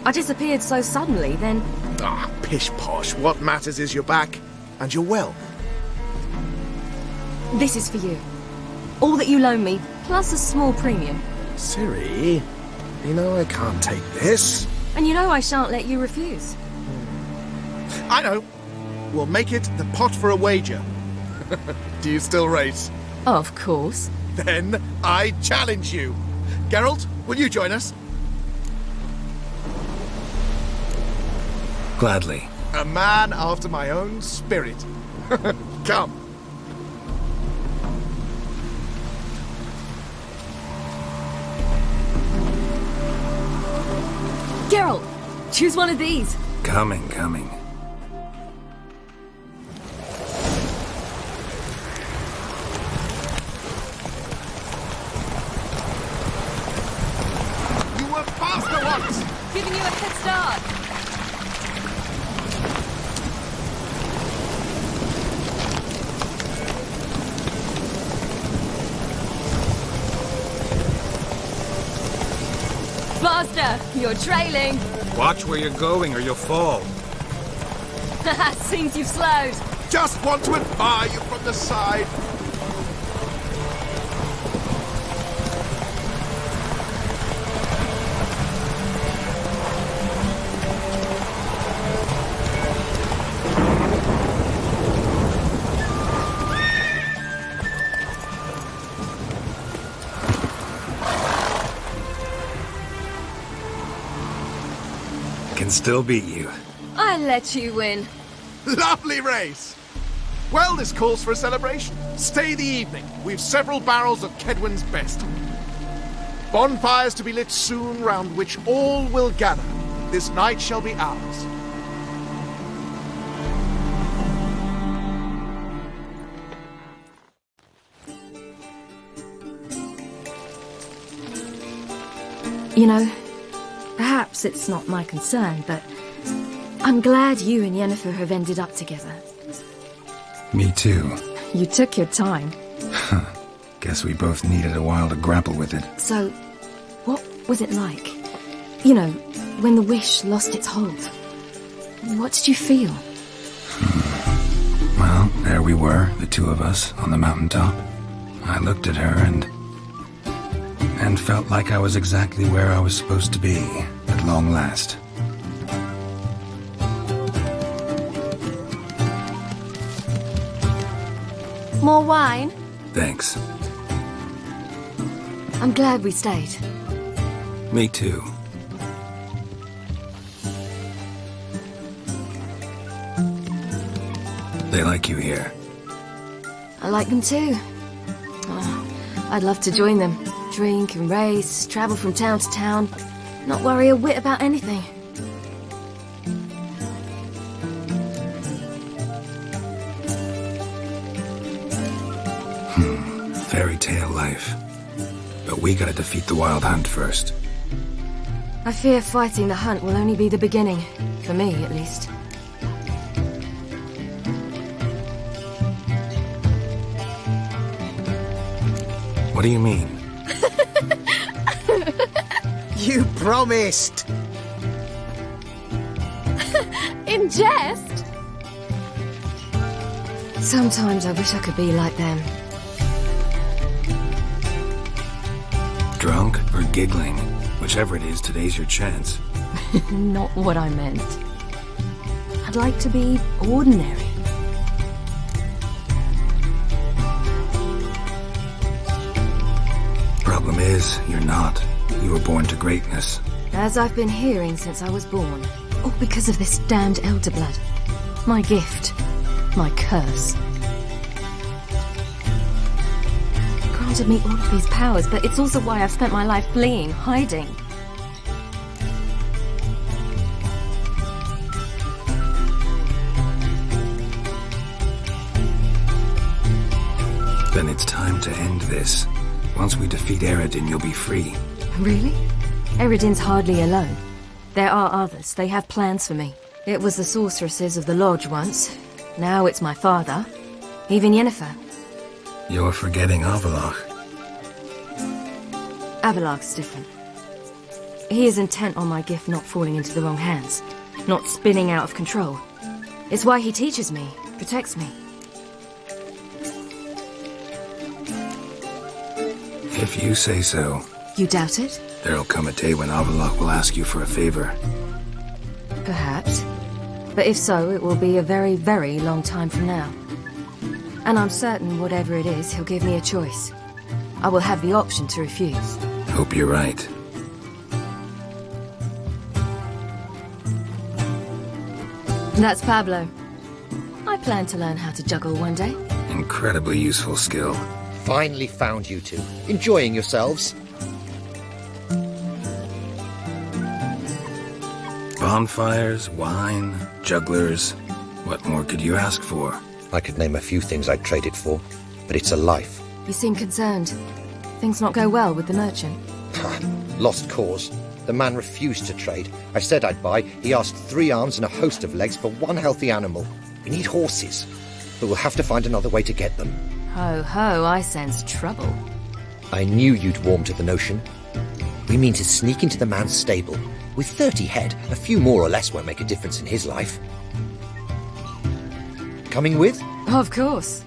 I disappeared so suddenly, then... Ah, pish-posh. What matters is you're back, and you're well. This is for you. All that you loan me, plus a small premium. Ciri, you know I can't take this. And you know I shan't let you refuse. I know. We'll make it the pot for a wager. Do you still race? Of course. Then I challenge you. Geralt, will you join us? Gladly. A man after my own spirit. Come. Geralt, choose one of these. Coming. giving you a head start. Faster! You're trailing! Watch where you're going or you'll fall. Seems you've slowed. Just want to admire you from the side. Can still beat you. I let you win. Lovely race! Well, this calls for a celebration. Stay the evening. We've several barrels of Kedwen's best. Bonfires to be lit soon, round which all will gather. This night shall be ours. You know, perhaps it's not my concern, but I'm glad you and Yennefer have ended up together. Me too. You took your time. Guess we both needed a while to grapple with it. So, what was it like? You know, when the wish lost its hold. What did you feel? Well, there we were, the two of us, on the mountaintop. I looked at her and felt like I was exactly where I was supposed to be, at long last. More wine? Thanks. I'm glad we stayed. Me too. They like you here. I like them too. Oh, I'd love to join them. Drink and race, travel from town to town, not worry a whit about anything. Fairy tale life. But we gotta defeat the Wild Hunt first. I fear fighting the hunt will only be the beginning. For me, at least. What do you mean? You promised! In jest? Sometimes I wish I could be like them. Drunk or giggling? Whichever it is, today's your chance. Not what I meant. I'd like to be ordinary. Problem is, you're not. You were born to greatness. As I've been hearing since I was born. All because of this damned elder blood. My gift. My curse. Granted me all of these powers, but it's also why I've spent my life fleeing, hiding. Then it's time to end this. Once we defeat Eredin, you'll be free. Really? Eredin's hardly alone. There are others. They have plans for me. It was the sorceresses of the Lodge once. Now it's my father. Even Yennefer. You're forgetting Avallac'h. Avallac'h's different. He is intent on my gift not falling into the wrong hands. Not spinning out of control. It's why he teaches me, protects me. If you say so. You doubt it? There'll come a day when Avallac'h will ask you for a favor. Perhaps. But if so, it will be a very, very long time from now. And I'm certain whatever it is, he'll give me a choice. I will have the option to refuse. Hope you're right. That's Pablo. I plan to learn how to juggle one day. Incredibly useful skill. Finally found you two. Enjoying yourselves? Bonfires, wine, jugglers. What more could you ask for? I could name a few things I'd trade it for, but it's a life. You seem concerned. Things not go well with the merchant. Lost cause. The man refused to trade. I said I'd buy. He asked 3 arms and a host of legs for 1 healthy animal. We need horses, but we'll have to find another way to get them. Ho ho, I sense trouble. I knew you'd warm to the notion. We mean to sneak into the man's stable. With 30 head, a few more or less won't make a difference in his life. Coming with? Of course.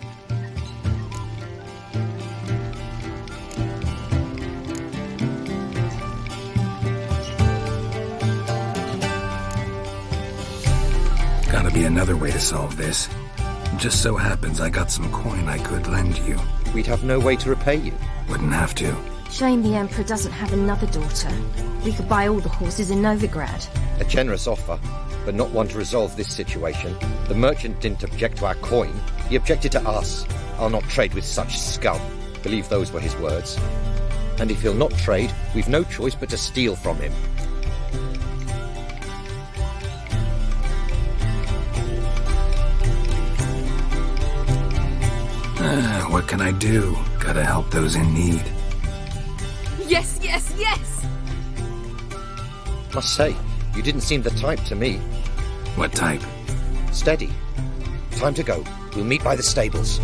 Gotta be another way to solve this. Just so happens I got some coin I could lend you. We'd have no way to repay you. Wouldn't have to. Shame the Emperor doesn't have another daughter. We could buy all the horses in Novigrad. A generous offer, but not one to resolve this situation. The merchant didn't object to our coin. He objected to us. I'll not trade with such scum. Believe those were his words. And if he'll not trade, we've no choice but to steal from him. What can I do? Gotta help those in need. Yes, yes, yes! Must say, you didn't seem the type to me. What type? Steady. Time to go. We'll meet by the stables.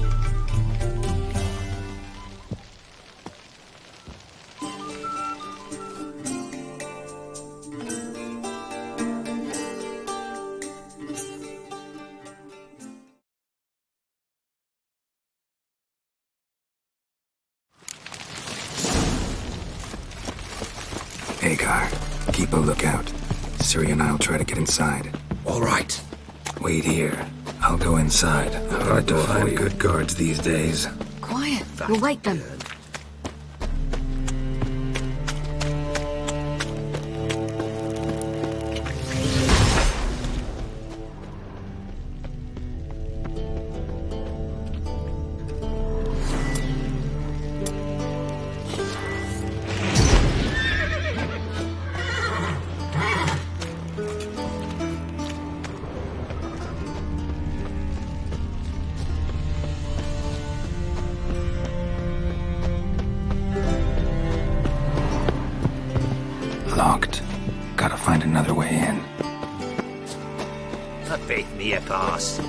Hagar, keep a lookout. Ciri and I'll try to get inside. All right. Wait here. I'll go inside. Hard to find good guards these days. Quiet. We'll wake them. Locked. Gotta find another way in. Beat me a pass.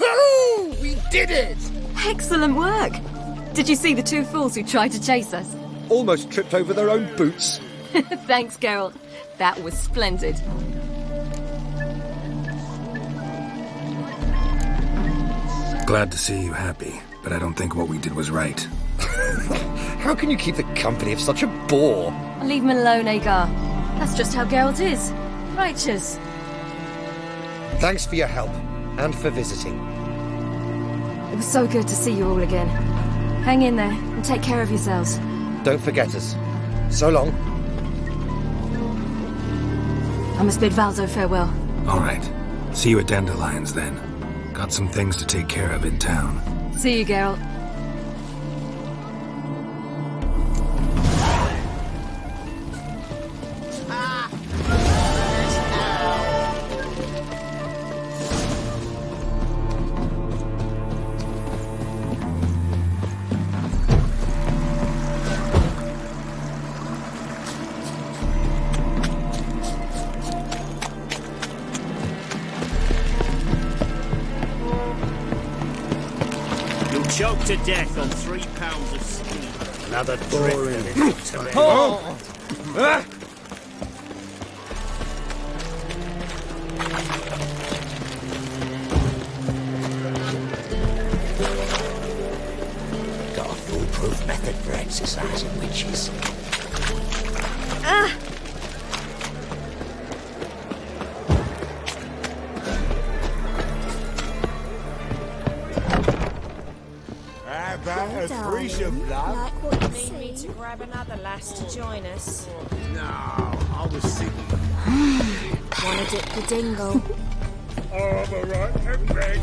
Woohoo! We did it! Excellent work! Did you see the two fools who tried to chase us? Almost tripped over their own boots. Thanks, Geralt. That was splendid. Glad to see you happy, but I don't think what we did was right. How can you keep the company of such a bore? Leave him alone, Agar. That's just how Geralt is. Righteous. Thanks for your help, and for visiting. It was so good to see you all again. Hang in there, and take care of yourselves. Don't forget us. So long. I must bid Valdo farewell. All right. See you at Dandelions, then. Got some things to take care of in town. See you, Geralt. Choked to death on 3 pounds of steam. Another boring. Oh. Got a foolproof method for exercising witches. Like what you need me to grab another lass to join us? No, I was thinking. Wanna dip the dingle? I'm alright and ready,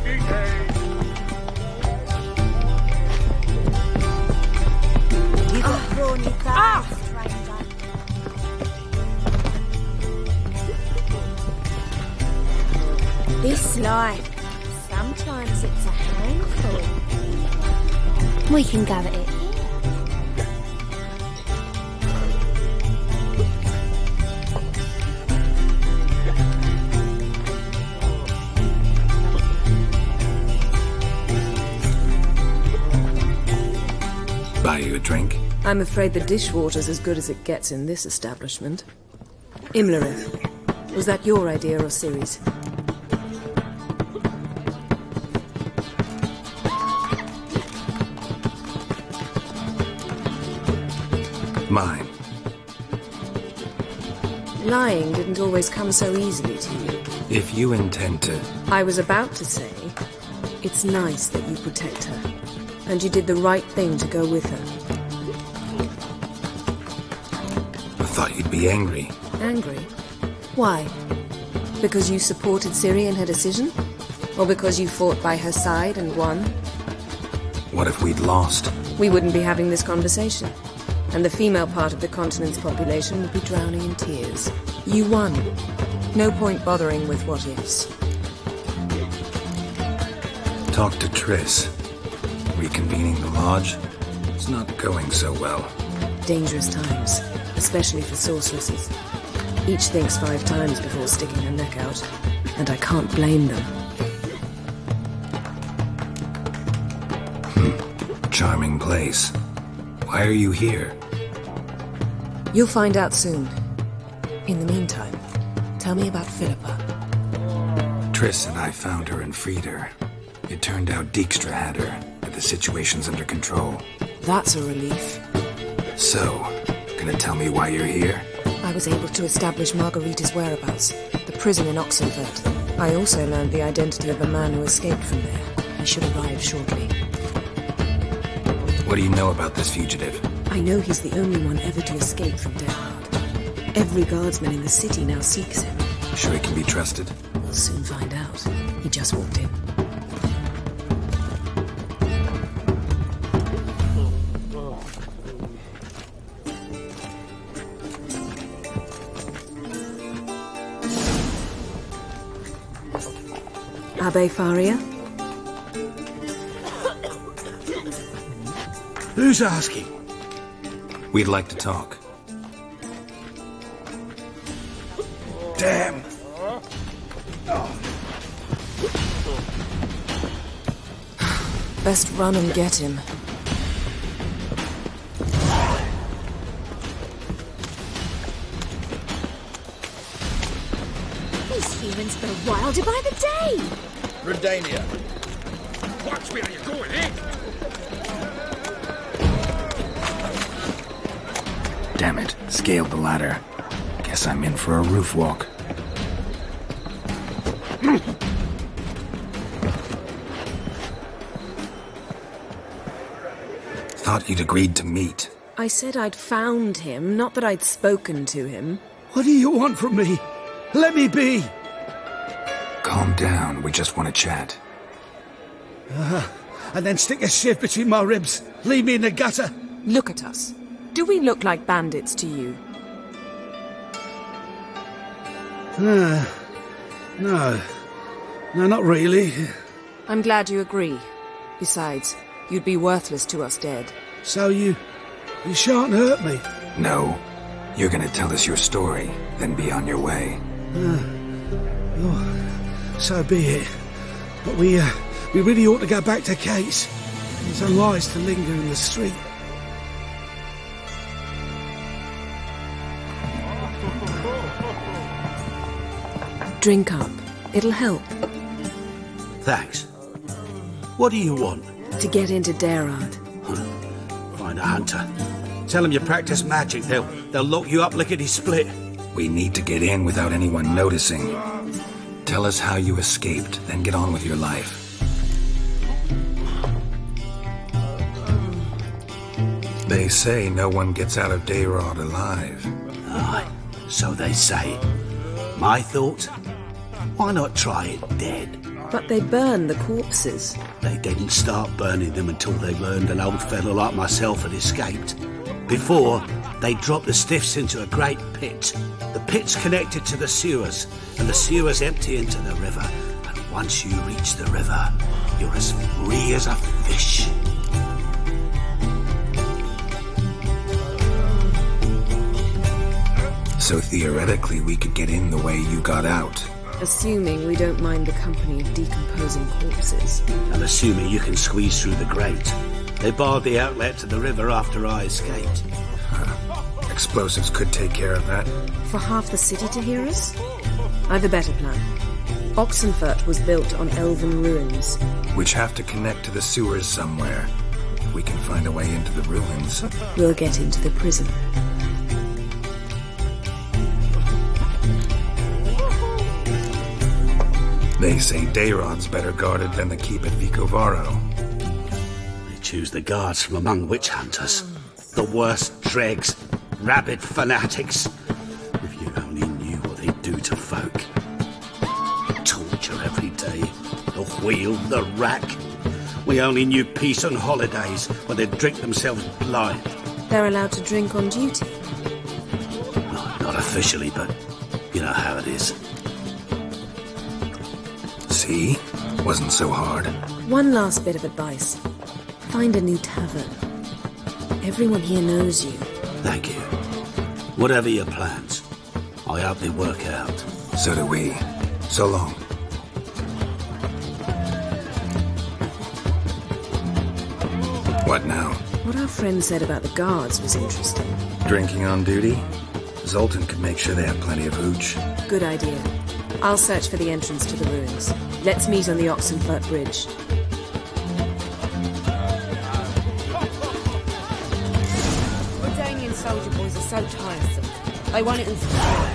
You got prawny thighs, stranger. This life, sometimes it's a handful. We can go at it. Buy you a drink? I'm afraid the dishwater's as good as it gets in this establishment. Imlerith, was that your idea or Ciri's? Mine. Lying didn't always come so easily to you. If you intend to... I was about to say, it's nice that you protect her. And you did the right thing to go with her. I thought you'd be angry. Angry? Why? Because you supported Ciri in her decision? Or because you fought by her side and won? What if we'd lost? We wouldn't be having this conversation. And the female part of the continent's population would be drowning in tears. You won. No point bothering with what-ifs. Talk to Triss. Reconvening the lodge? It's not going so well. Dangerous times, especially for sorceresses. Each thinks 5 times before sticking her neck out, and I can't blame them. Charming place. Why are you here? You'll find out soon. In the meantime, tell me about Philippa. Triss and I found her and freed her. It turned out Dijkstra had her, but the situation's under control. That's a relief. So, gonna tell me why you're here? I was able to establish Margarita's whereabouts, the prison in Oxenfurt. I also learned the identity of a man who escaped from there. He should arrive shortly. What do you know about this fugitive? I know he's the only one ever to escape from Derhard. Every guardsman in the city now seeks him. Sure he can be trusted? We'll soon find out. He just walked in. Abbe Faria? Who's asking? We'd like to talk. Damn. Best run and get him. These humans go wilder by the day! Redania. Watch where you're going, eh? Damn it, scaled the ladder. Guess I'm in for a roof walk. Thought you'd agreed to meet. I said I'd found him, not that I'd spoken to him. What do you want from me? Let me be! Calm down, we just want to chat. And then stick a shiv between my ribs. Leave me in the gutter. Look at us. Do we look like bandits to you? No. No, not really. I'm glad you agree. Besides, you'd be worthless to us dead. So you shan't hurt me? No. You're gonna tell us your story, then be on your way. So be it. But we really ought to go back to Kate's. It's unwise to linger in the street. Drink up. It'll help. Thanks. What do you want? To get into Daerad. Find a hunter. Tell them you practice magic. They'll lock you up lickety-split. We need to get in without anyone noticing. Tell us how you escaped, then get on with your life. They say no one gets out of Daerad alive. Aye, so they say. My thought? Why not try it dead? But they burn the corpses. They didn't start burning them until they learned an old fellow like myself had escaped. Before, they dropped the stiffs into a great pit. The pit's connected to the sewers, and the sewers empty into the river. And once you reach the river, you're as free as a fish. So theoretically, we could get in the way you got out. Assuming we don't mind the company of decomposing corpses. And assuming you can squeeze through the grate. They barred the outlet to the river after I escaped. Explosives could take care of that. For half the city to hear us? I've a better plan. Oxenfurt was built on elven ruins. Which have to connect to the sewers somewhere. If we can find a way into the ruins. We'll get into the prison. They say Daerad's better guarded than the keep at Vicovaro. They choose the guards from among witch hunters. The worst dregs, rabid fanatics. If you only knew what they do to folk. Torture every day. The wheel, the rack. We only knew peace on holidays when they'd drink themselves blind. They're allowed to drink on duty? Not officially, but you know how it is. See? Wasn't so hard. One last bit of advice. Find a new tavern. Everyone here knows you. Thank you. Whatever your plans, I hope they work out. So do we. So long. What now? What our friend said about the guards was interesting. Drinking on duty? Zoltan could make sure they have plenty of hooch. Good idea. I'll search for the entrance to the ruins. Let's meet on the Oxenfurt Bridge. Redanian soldier boys are so tiresome. They want it in secure.